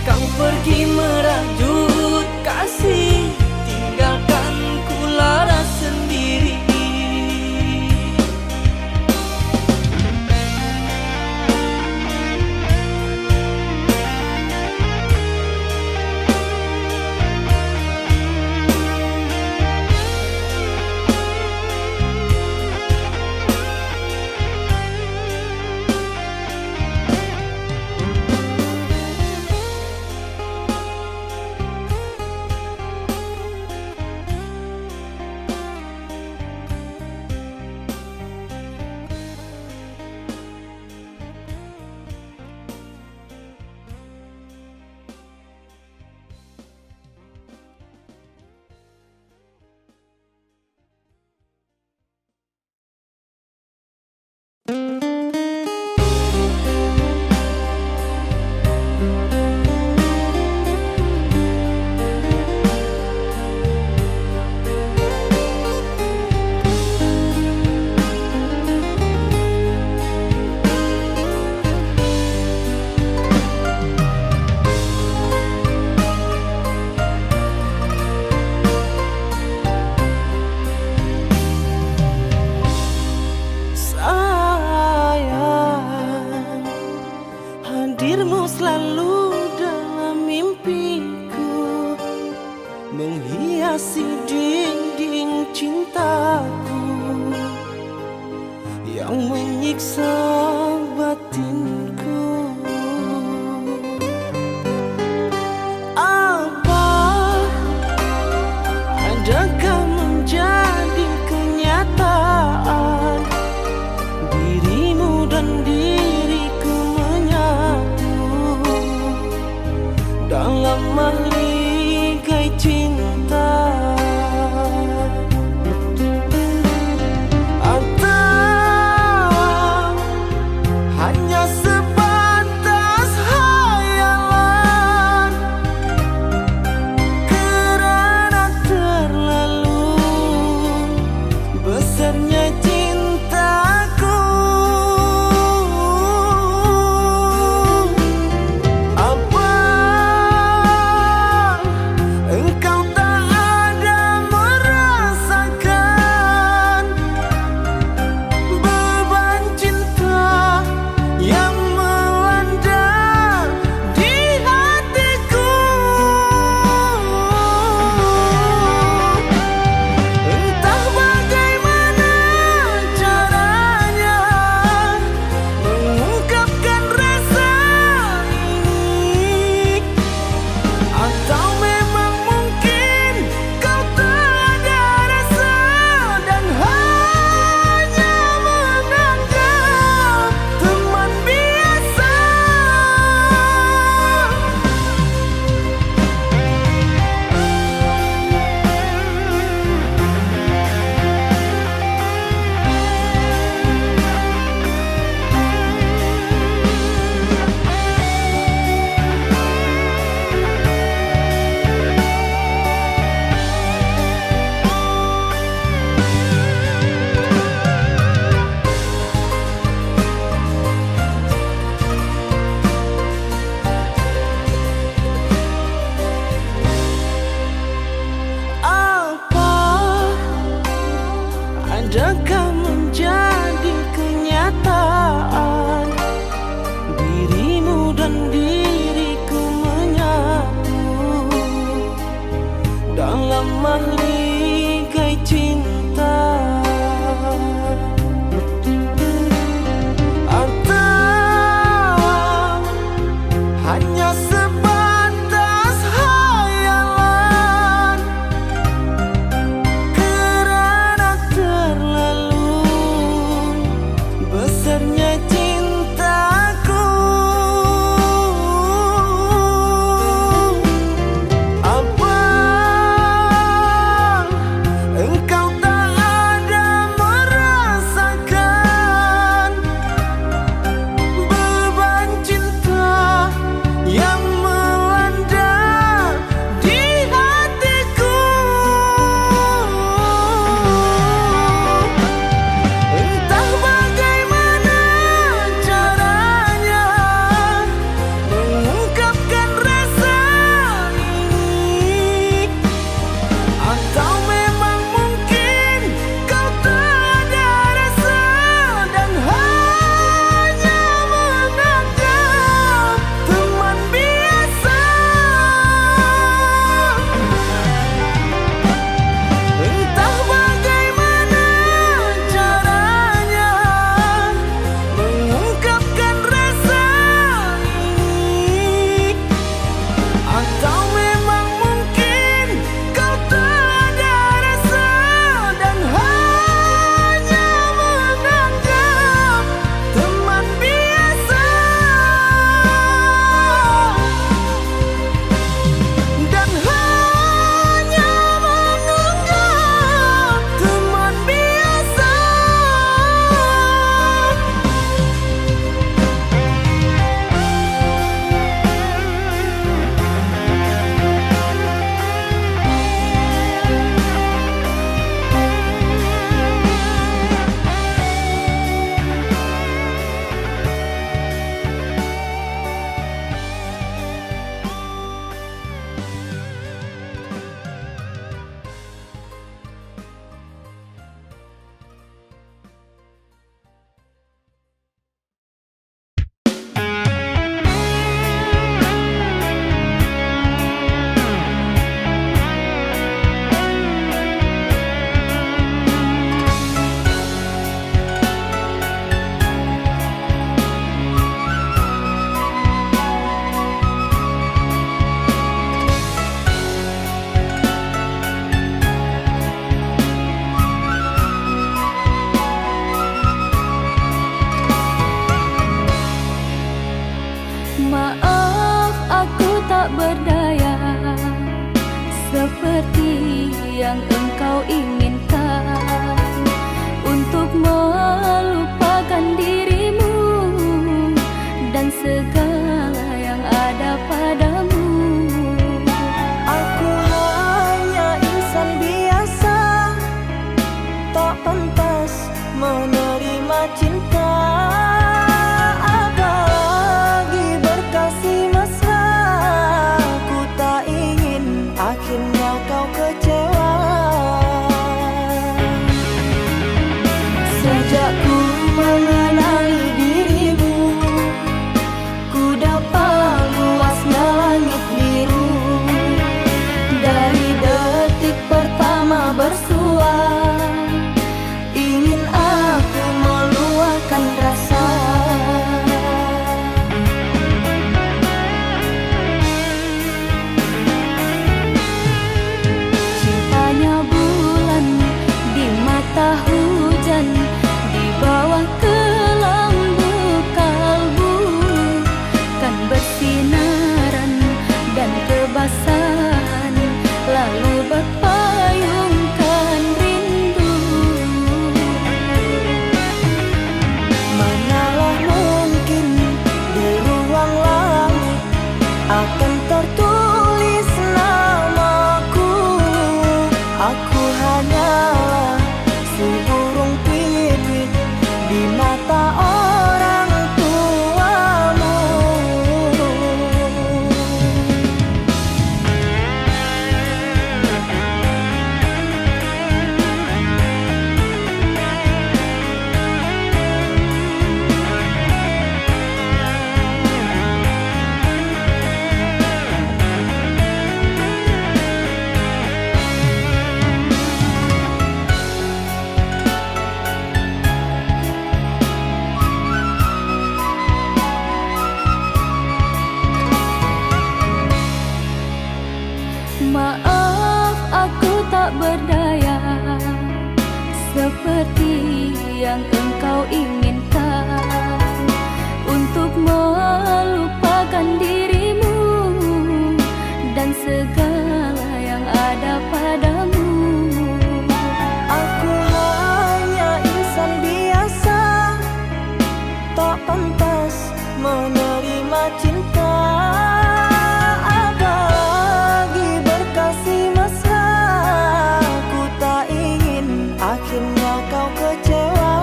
kau pergi merajut kasih, tinggalkan ku lara sendiri. Sayang, hadirmu selalu dalam mimpiku, menghiasi dinding cintaku yang menyiksa batinku. Apa adakah menjadi kenyataan, dirimu dan diriku menyatu dalam mahligai cinta? Atau hanya sebatas hayalan kerana terlalu besarnya cintaku? Apa sebatas hayalan, kerana terlalu besarnya cintaku. Abang, engkau tak ada merasakan beban cinta yang melanda di hatiku. Entah bagaimana caranya mengungkapkan rasa ini, atau memang mungkin kau tak ada rasa dan hanya menganggap teman biasa. Entah bagaimana caranya mengungkapkan rasa ini, atau memang mungkin kau tak ada rasa dan hanya menganggap teman biasa. Dan hanya menganggap teman biasa. Maaf, aku tak berdaya seperti yang engkau inginkan untuk melupakan dirimu dan segala yang ada padamu. Aku hanya insan biasa, tak pantas menerima cinta. Apalagi berkasih mesra, ku tak ingin akhirnya kau kecewa. Sejak ku mengenali dirimu, ku dapat luasnya langit biru. Dari detik pertama bersua, ingin aku meluahkan rasa. Cintanya bulan di mata hujan, di bawah kelambu kalbu, kan bersinaran dan kebasahan, lalu berpayungkan rindu. Manalah mungkin di ruang langit akan tertulis namaku. Aku hanyalah seburung pipit di mata orang tuamu. segala yang ada padamu. Aku hanya insan biasa, tak pantas menerima cinta. Apalagi berkasih mesra, ku tak ingin akhirnya kau kecewa.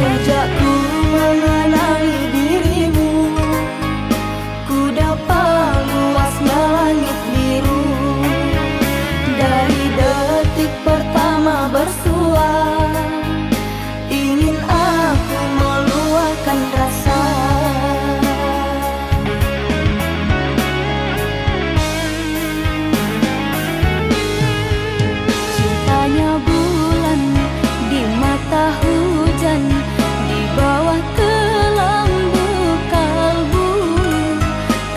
Sejak ku mengenali dirimu, ku dapat luasnya langit biru. Dari detik pertama bersua, ingin aku meluahkan rasa. Cintanya bulan di mata hujan, di bawah kelambu kalbu,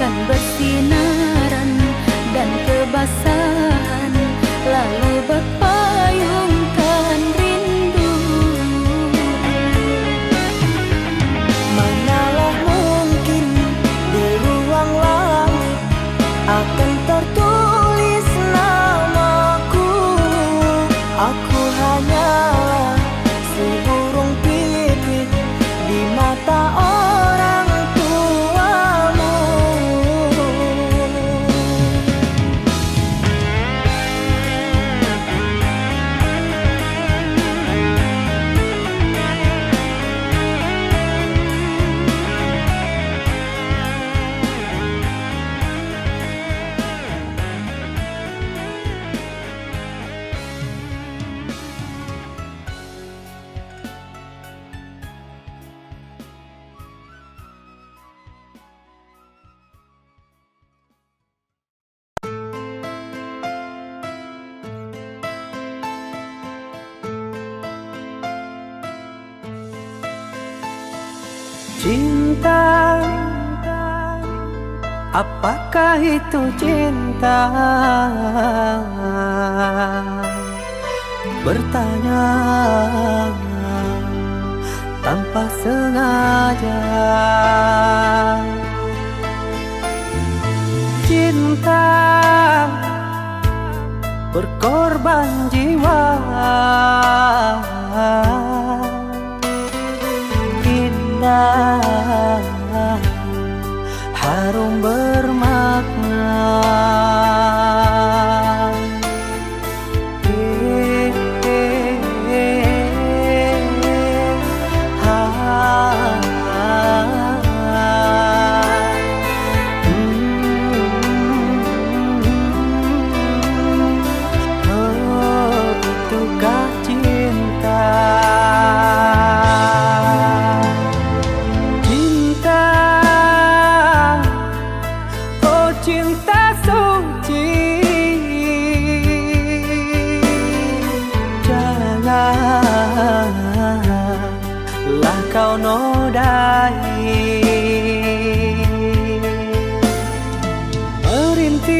kan bersinaran dan kebasahan, lalu berpayungkan rindu. Manalah mungkin di ruang langit akan tertulis namaku. Aku hanyalah seburung pipit di mata orang tuamu. Cinta, apakah itu cinta? Bertanya tanpa sengaja. Cinta, berkorban jiwa. Indah, harum bermakna. Itukah cinta? Cinta, oh cinta suci, janganlah kau nodai. Merintis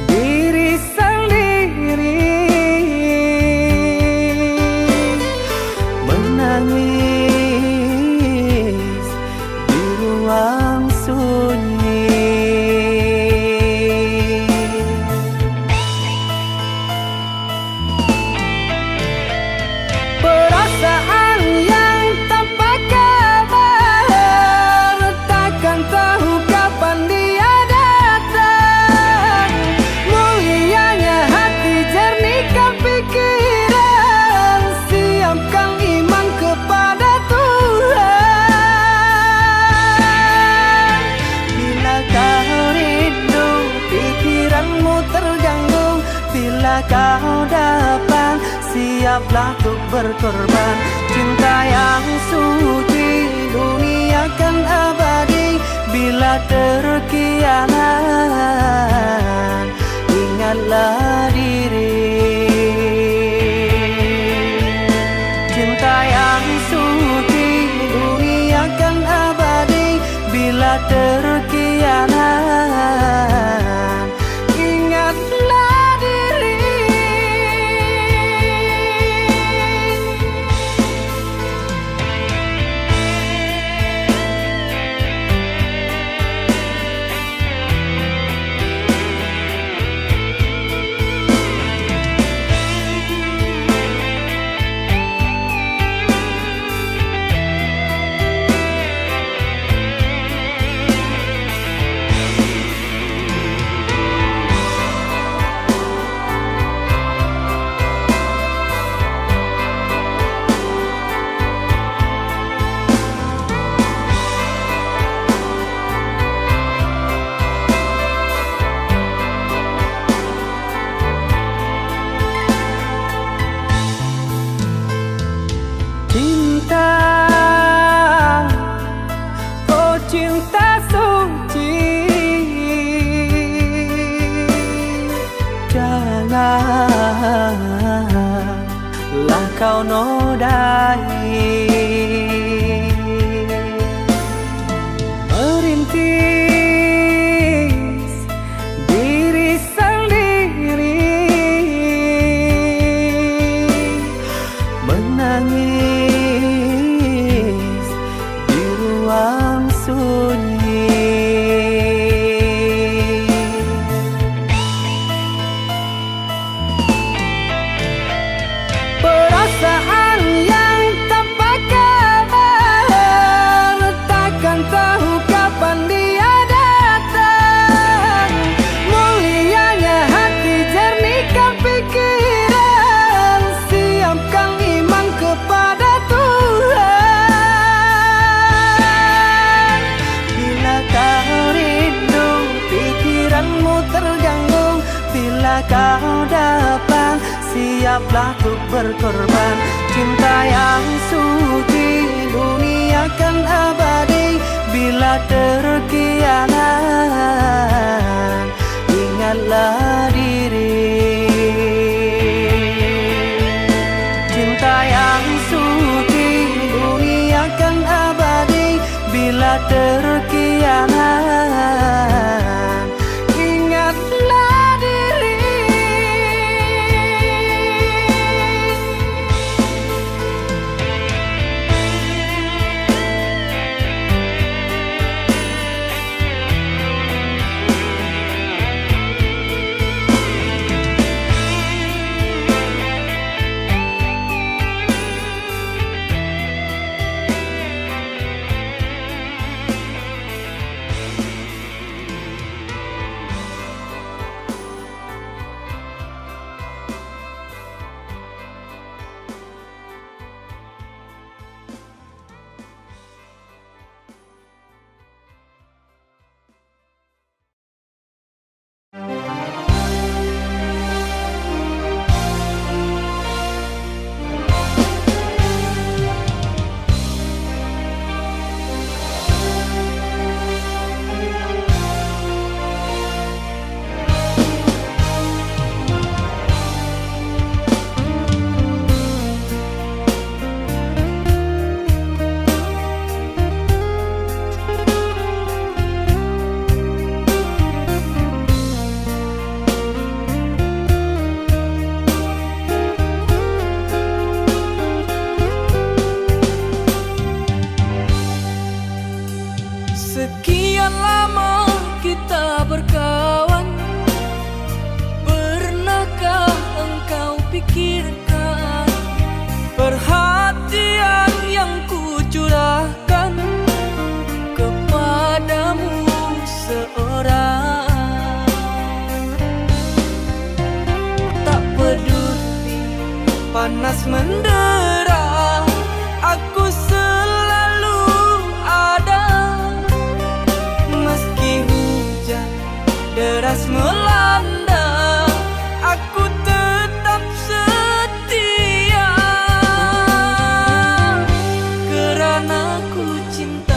diri sendiri, menangis di ruang sunyi. Perasaan yang tanpa kabar, takkan tahu kapan dia datang. Mulianya hati, jernihkan pikiran, siapkan iman kepada Tuhan. Bila kau rindu, pikiranmu terganggu, bila kau dapat, siaplah untuk berkorban. Cinta yang suci, dunia kan abadi. Bila terkianat, ingatlah diri. Cinta yang suci, dunia kan abadi. Bila terkianat, ingatlah diri. berkorban. Cinta yang suci dunia kan abadi. Bila terkianat ingatlah diri. Cinta yang suci dunia kan abadi. Bila terkianat ingatlah diri. Sekian lama kita berkawan, pernahkah engkau pikirkan perhatian yang kucurahkan kepadamu seorang? Tak peduli panas mendera, aku selalu ada. Meski hujan deras melanda, aku tetap setia kerana ku cinta.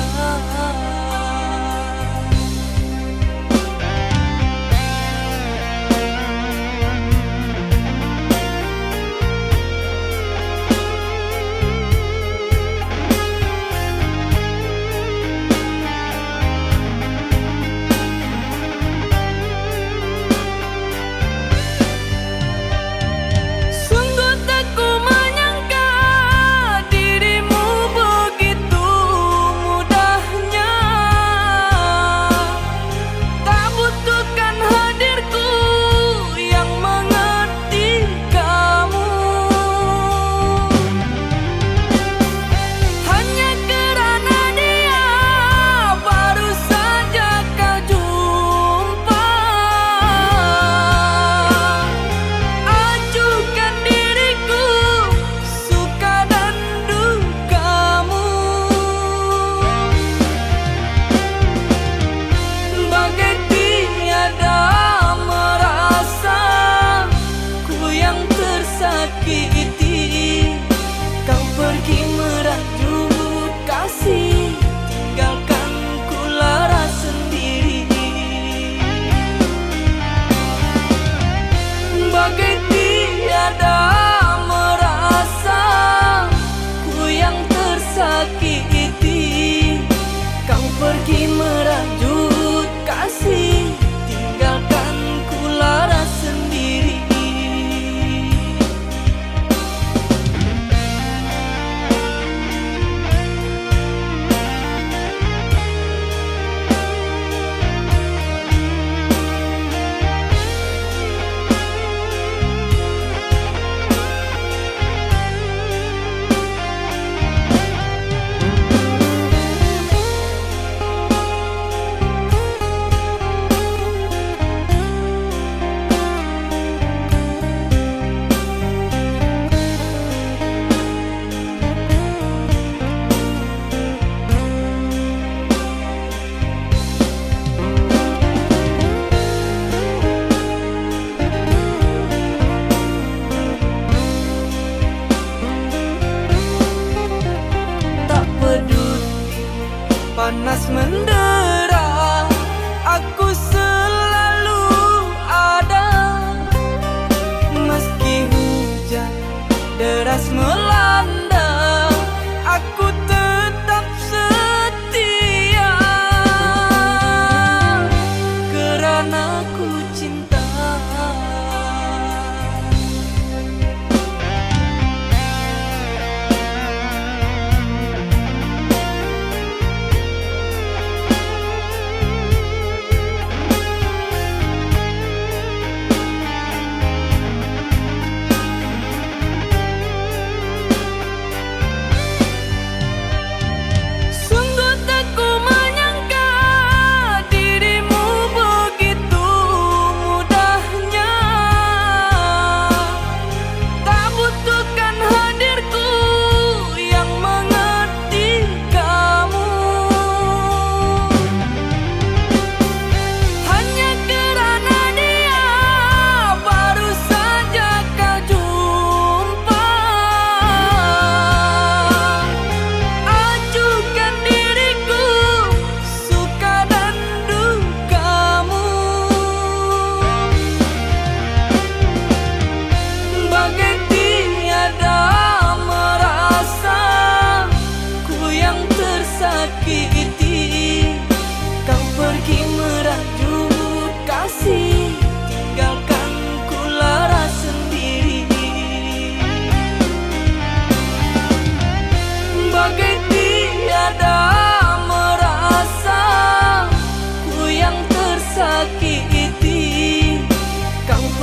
panas mendera, aku selalu ada. Meski hujan deras melanda, aku tetap setia, karena ku cinta.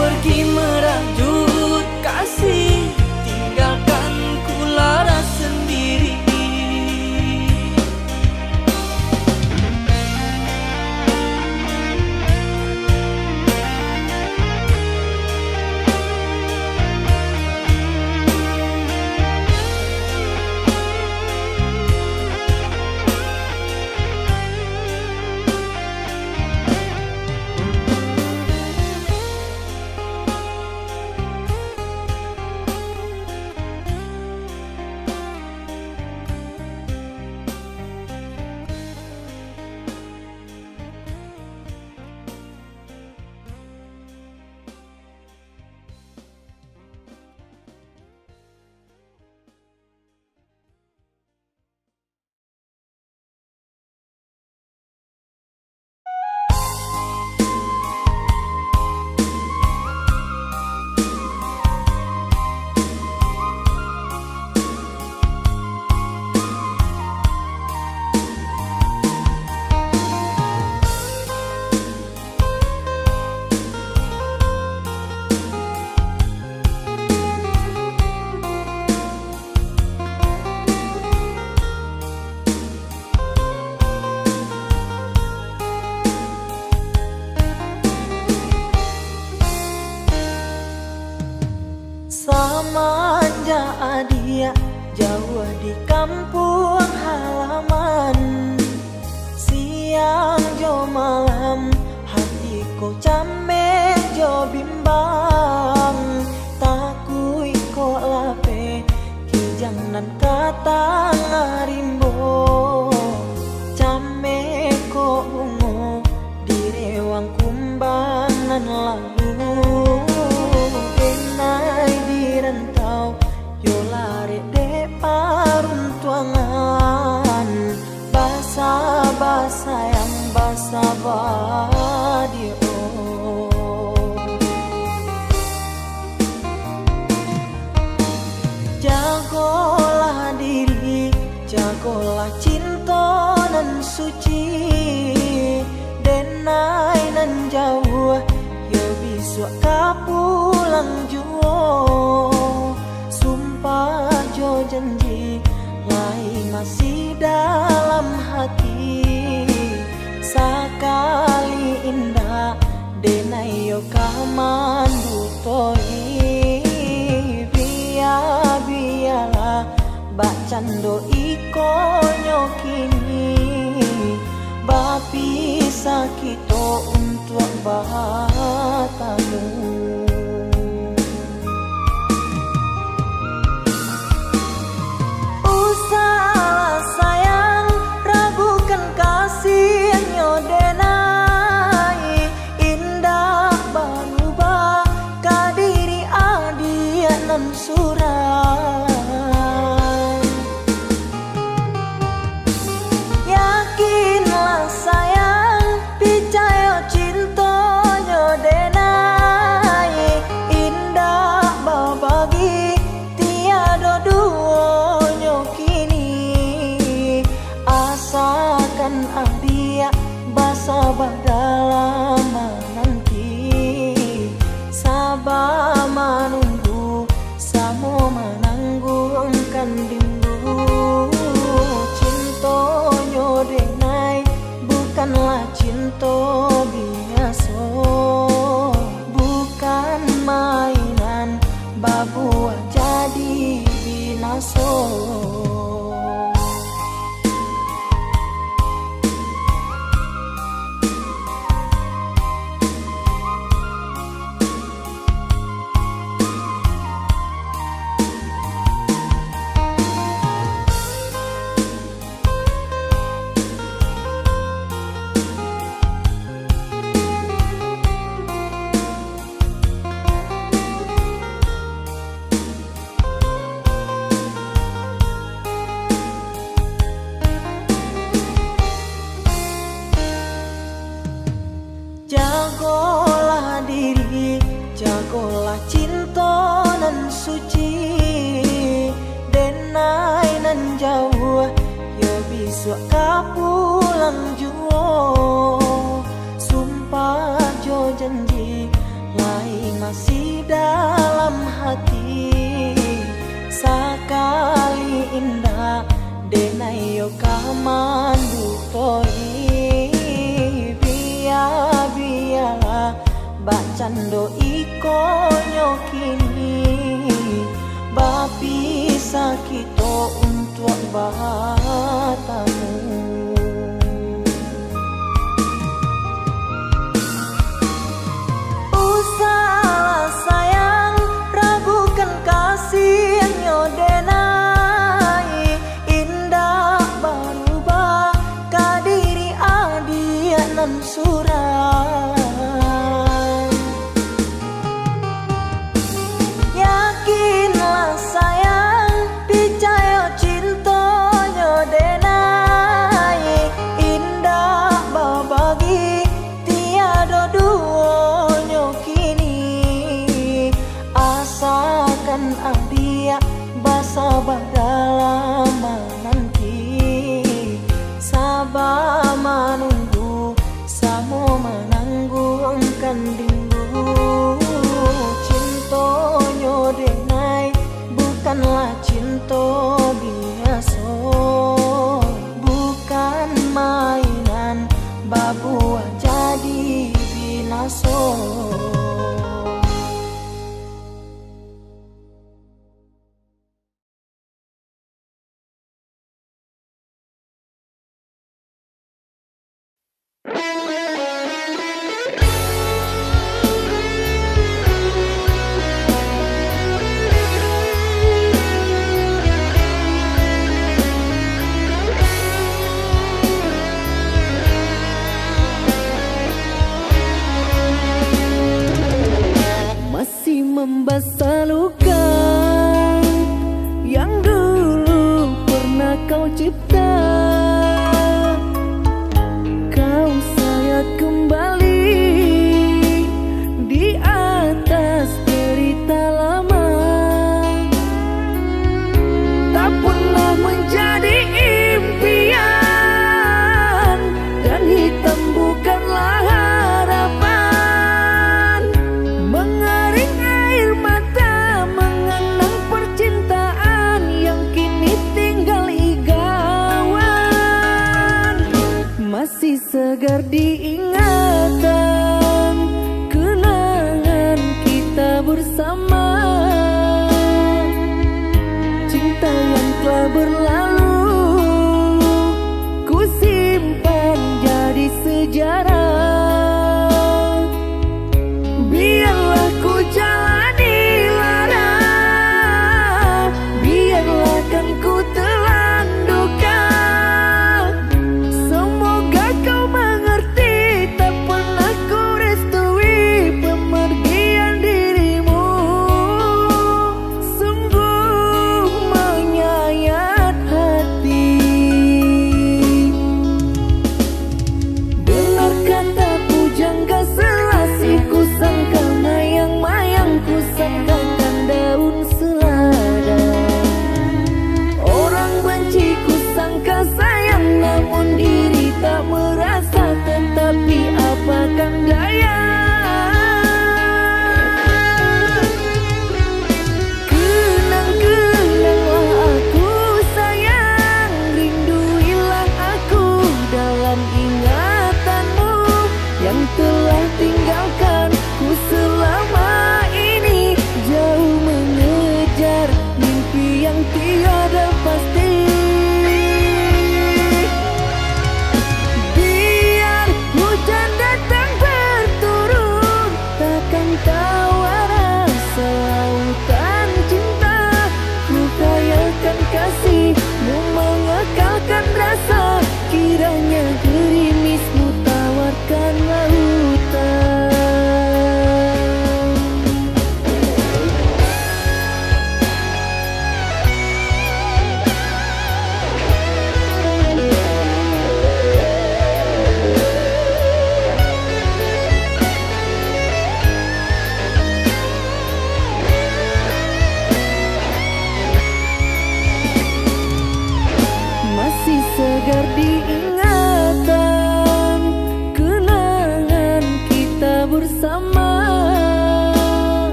Pergi merajut kasih, tinggalkan ku lara sendiri. Semenjak dia jauh di kampung halaman, siang jo malam hatiku cameh jo bimbang. Takui ko lape kijang nan kata ngarimbo, cameh ko ungu di rewang kumbangan lalu. Rantau yo lari de paruntuangan, basa-basa yang basa badio. Jagolah diri, jagolah cinta nan suci, denai nan jauh yo bisu kapulang juo. Sumpah jo janji lai masih dalam hati, sakali indah denai yo kamandu toi. Biya-biyalah bacando iko nyokini, bapi sakito untuk bahatamu. Usahlah sayang ragukan denai bukanlah cinta biasa, bukan mainan babuah jadi binaso. Jagolah diri, jagolah cinta nan suci, denai nan jauh, yo bisa kapulang juo. Sumpah jo janji, lai masih dalam hati. Sakali indah, denai yo kamandu toi. Biarlah bacando iko nyokini, bapi sakito untuk bahatamu. Usahlah sayang, ragukan kasih nyodenai, indah berubah kadiri adia nan suram. Yakinlah sayang, percaya cinta nyodenai, indah babagi tiada duonyo kini. Asakan adia basabah dalam nanti, sabar menunggu samo menanggungkan rindu. Cintonyo denai bukanlah cinta biasa, bukan mainan babuah jadi binaso. Masih membasah luka yang dulu pernah kau cipta. Kau sayat kembali di atas derita lama. Tak pernah menjadi impian dan hitam bukanlah harapan. Mengering air mata mengenang percintaan yang kini tinggal igawan. Masih segar diingatan kenangan kita bersama. Cinta yang telah berlalu ku simpan jadi sejarah. Biarlah ku jalani lara, biarlah kan ku telan duka. Semoga kau mengerti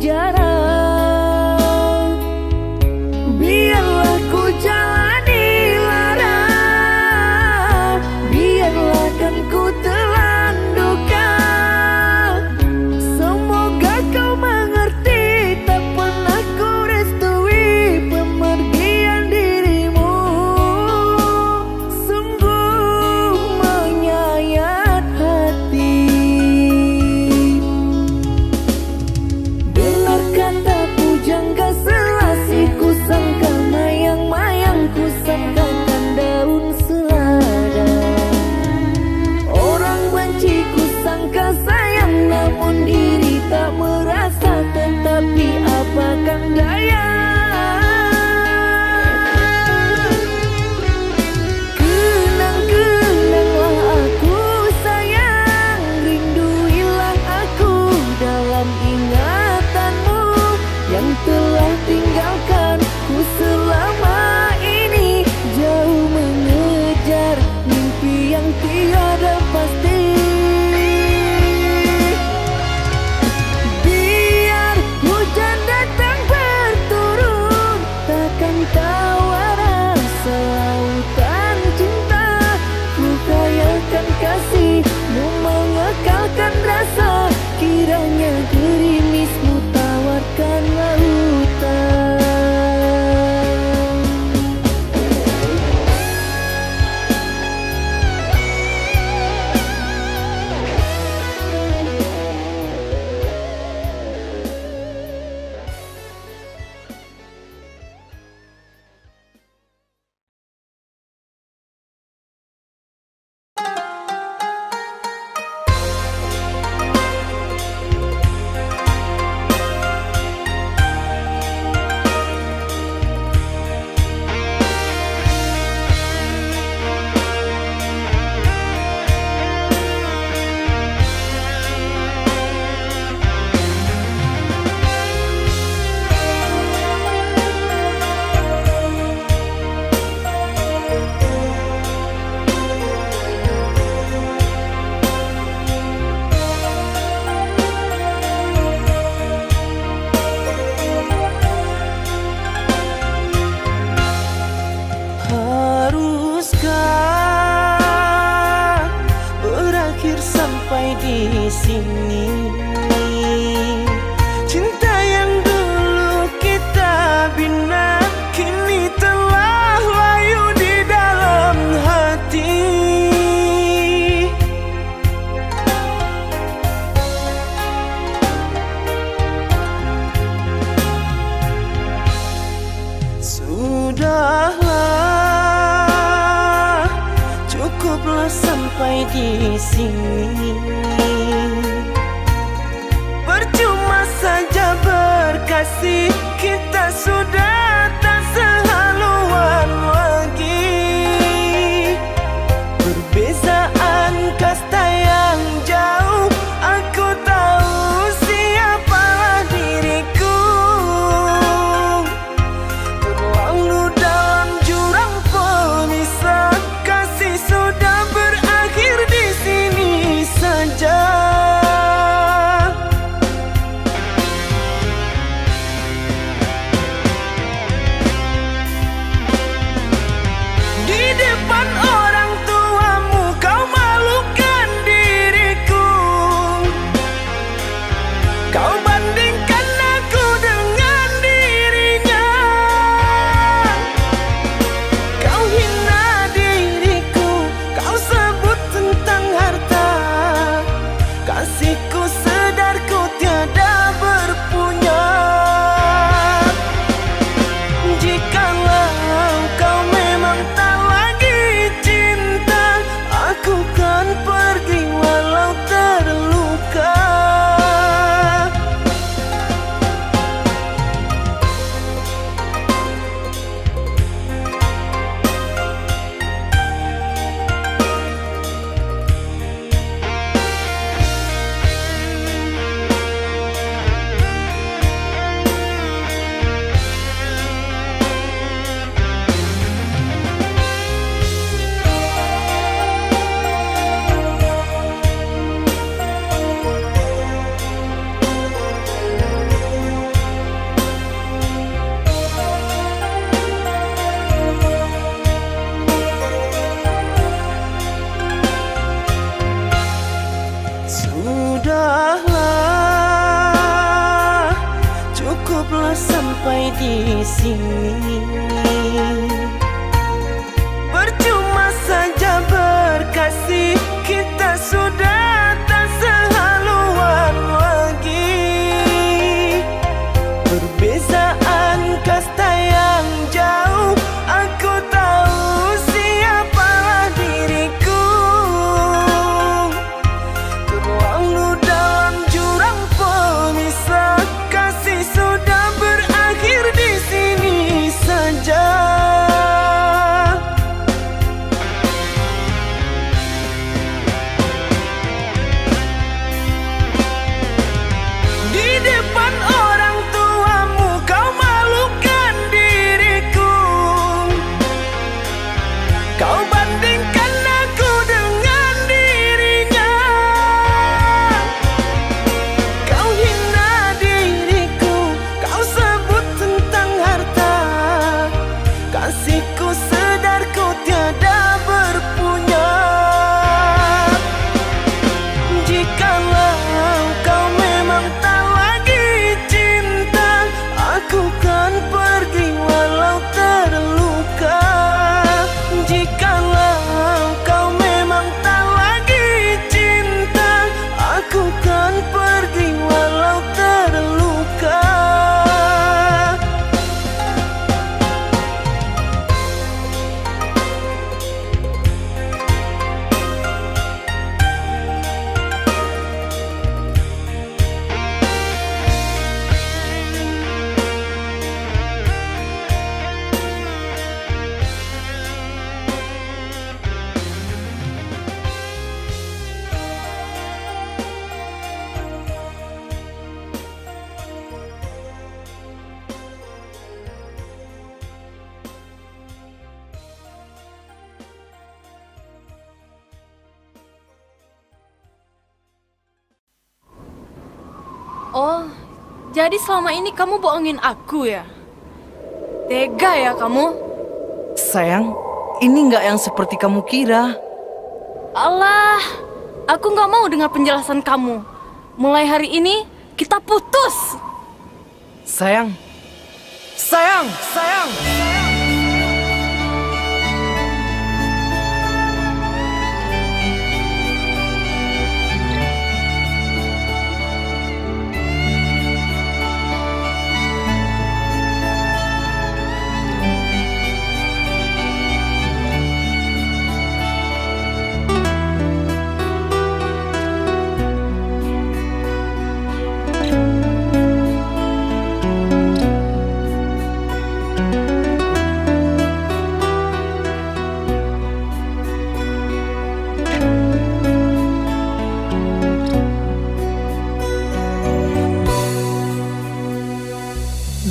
sejarah. Biarlah ku jalani lara, biarlah kan ku telan duka. Semoga kau mengerti, tak pernah ku restui pemergian dirimu. Sungguh menyayat hati. Benar kata pujangga Selasih, ku sangka mayang-mayang, ku sangkakan daun selada. Orang benci ku sangka sayang, namun diri tak merasa. Tetapi apakan daya, kenang-kenanglah aku sayang, rinduilah aku dalam ingatanmu yang telah tinggalkan ku selama ini, jauh mengejar mimpi yang tiada pasti. Biar hujan datang berturun, takkan tahu rasa lautan cinta. Ku khayalkan kasihmu mengekalkan rasa, kiranya gerimismu tawarkan lautan. Haruskah berakhir sampai di sini? Cinta yang dulu kita bina kini telah layu di dalam hati. Sudahlah, cukuplah sampai di sini. Percuma saja berkasih, kita sudah tak sehaluan lagi. Perbezaan kasta yang jauh, aku tahu siapalah diriku. Terlalu dalam jurang pemisah, kasih sudah berakhir di sini saja. cukuplah sampai di sini. Percuma saja berkasih, kita sudah tak sehaluan lagi. Perbezaan kasta yang jauh, aku tahu siapalah diriku. Terlalu dalam jurang pemisah, kasih sudah berakhir di sini saja. Di depan orang tuamu kau malukan diriku. Kau bandingkan aku dengan dirinya. Kau hina diriku, kau sebut tentang harta. Kasihku sedarku tiada berpunya. Jikalau kau memang tak lagi cinta, aku kan pergi walau terluka. Jikalau kau memang tak lagi cinta, aku kan pergi walau terluka. Oh, jadi selama ini kamu bohongin aku ya? Tega ya kamu? Sayang, ini nggak yang seperti kamu kira. Alah, aku nggak mau dengar penjelasan kamu. Mulai hari ini, kita putus. Sayang, sayang, sayang.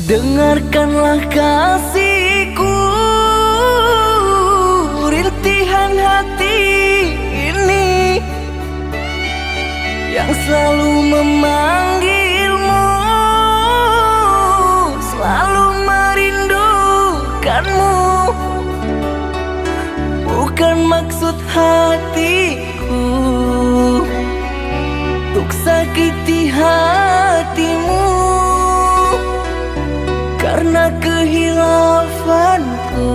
Dengarkanlah kasihku, rintihan hati ini yang selalu memanggilmu, selalu merindukanmu. Bukan maksud hatiku untuk sakiti hatimu, karena kehilafanku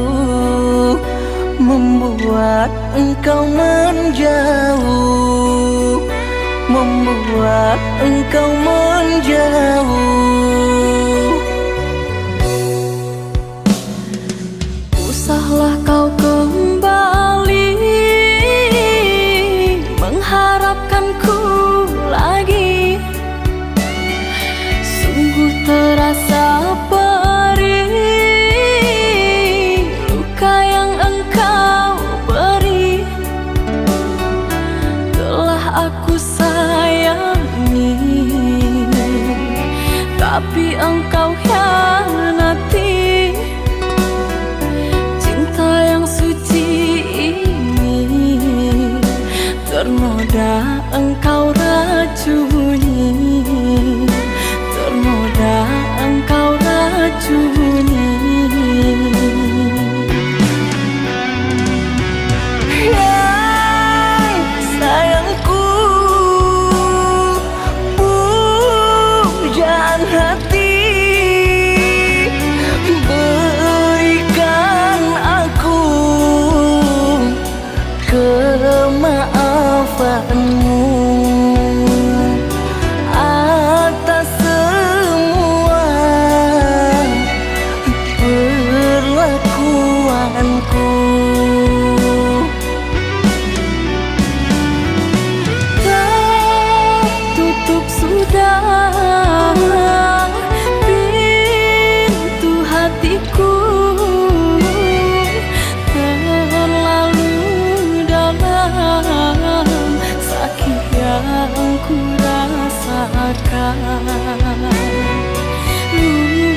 membuat engkau menjauh, membuat engkau menjauh. Usahlah kau kembali mengharapkanku lagi. Sungguh terasa perih luka yang engkau beri. Telah aku sayangi, tapi engkau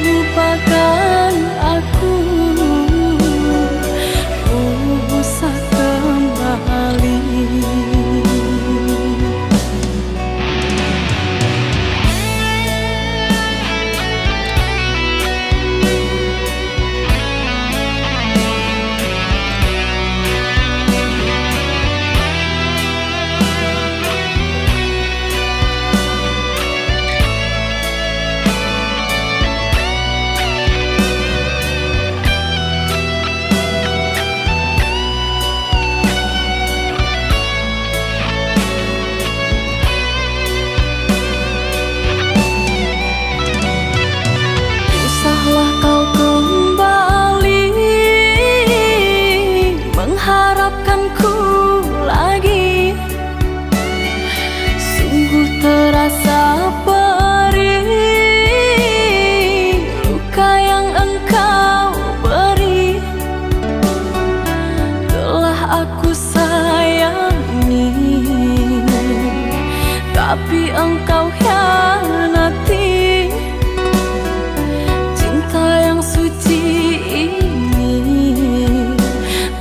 Lupakan aku, usah kembali. Usahlah kau kembali mengharapkanku lagi. Sungguh terasa perih luka yang engkau beri. Telah aku sayangi, tapi engkau hianati. Cinta yang suci ini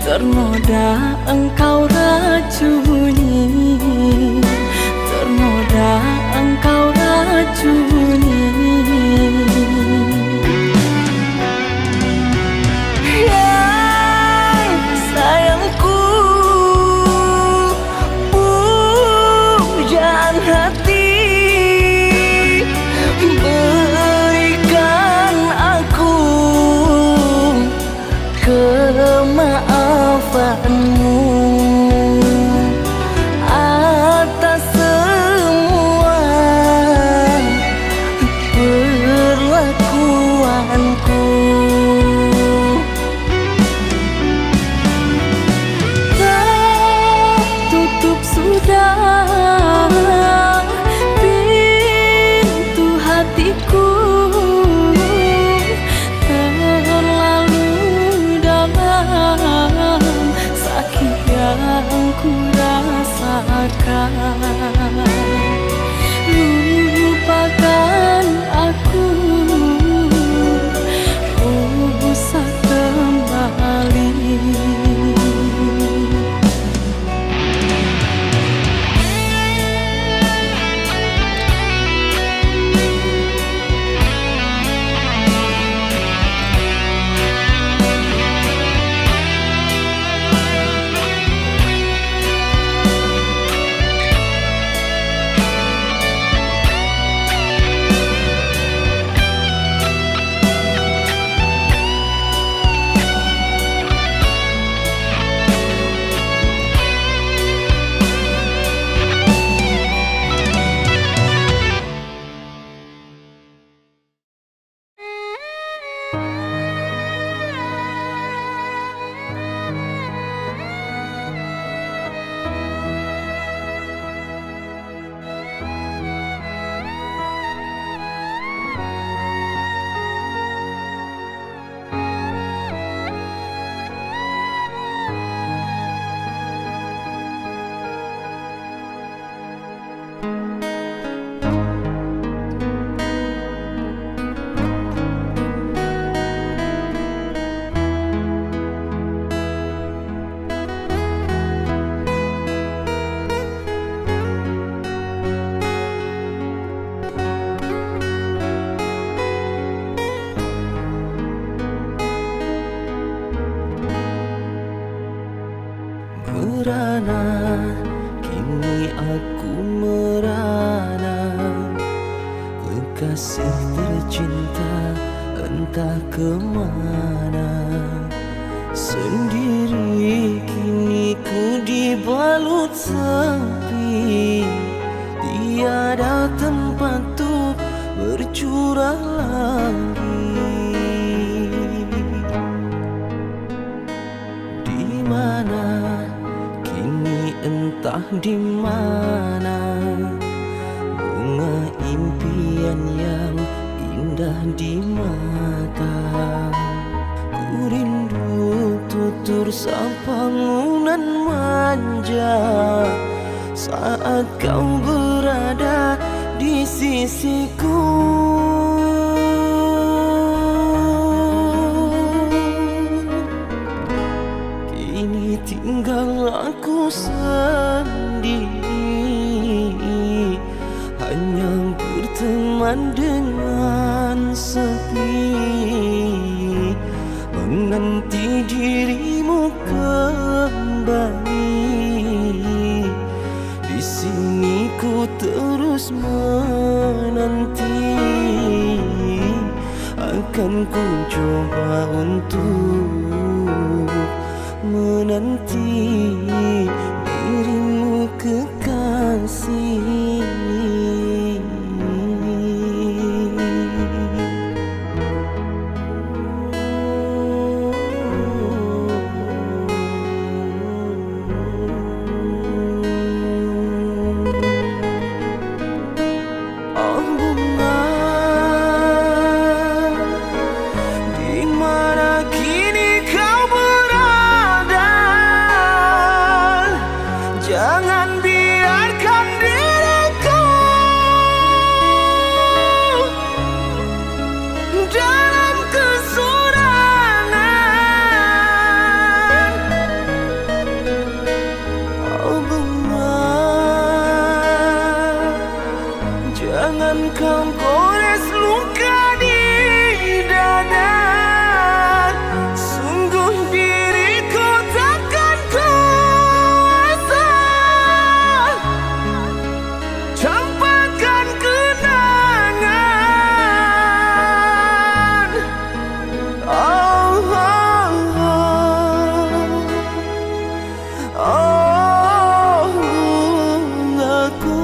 ternoda engkau racuni, ternoda engkau racuni. Yang sayangku, pujaan hati, berikan aku kemaafanmu atas semua perlakuanku. Tertutup sudah pintu hatiku, terlalu dalam sakit yang ku rasakan. Lupakan aku, usah kembali. Merana, kini aku merana. Kekasih tercinta entah kemana. Sendiri kini ku dibalut sepi. Tiada tempat untuk bercurah lagi. Di mana kini entah di mana bunga impian yang indah di mata. Ku rindu tutur sapangunan manja saat kau berada di di sisiku. Kini tinggal aku sendiri, hanya berteman dengan sepi, menanti dirimu kembali. Di sini ku terus menanti, akan ku coba untuk menanti dirimu kekasih. Oh bunga, di mana kini kau berada? Jangan biarkan diriku dalam kesurangan. Oh bunga, jangan kau gores luka di dada. Sungguh diriku takkan kuasa campakkan kenangan. Oh, oh, oh, oh, aku.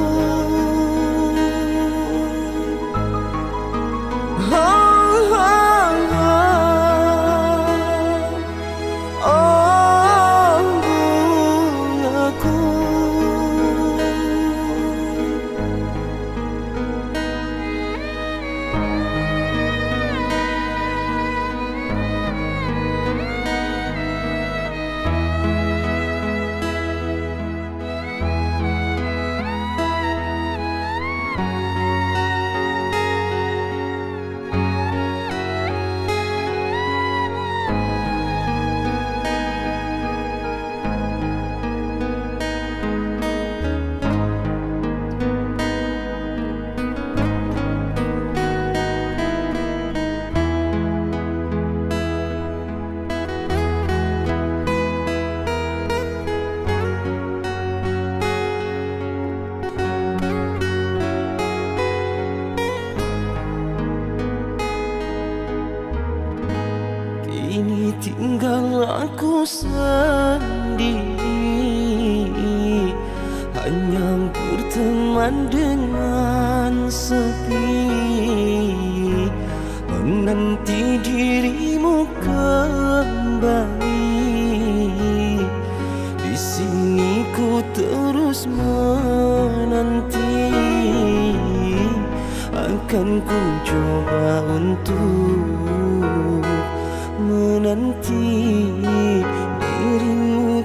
Kini tinggal aku sendiri, hanya berteman dengan sepi, menanti dirimu kembali. Di sini ku terus menanti, akan ku coba untuk menanti dirimu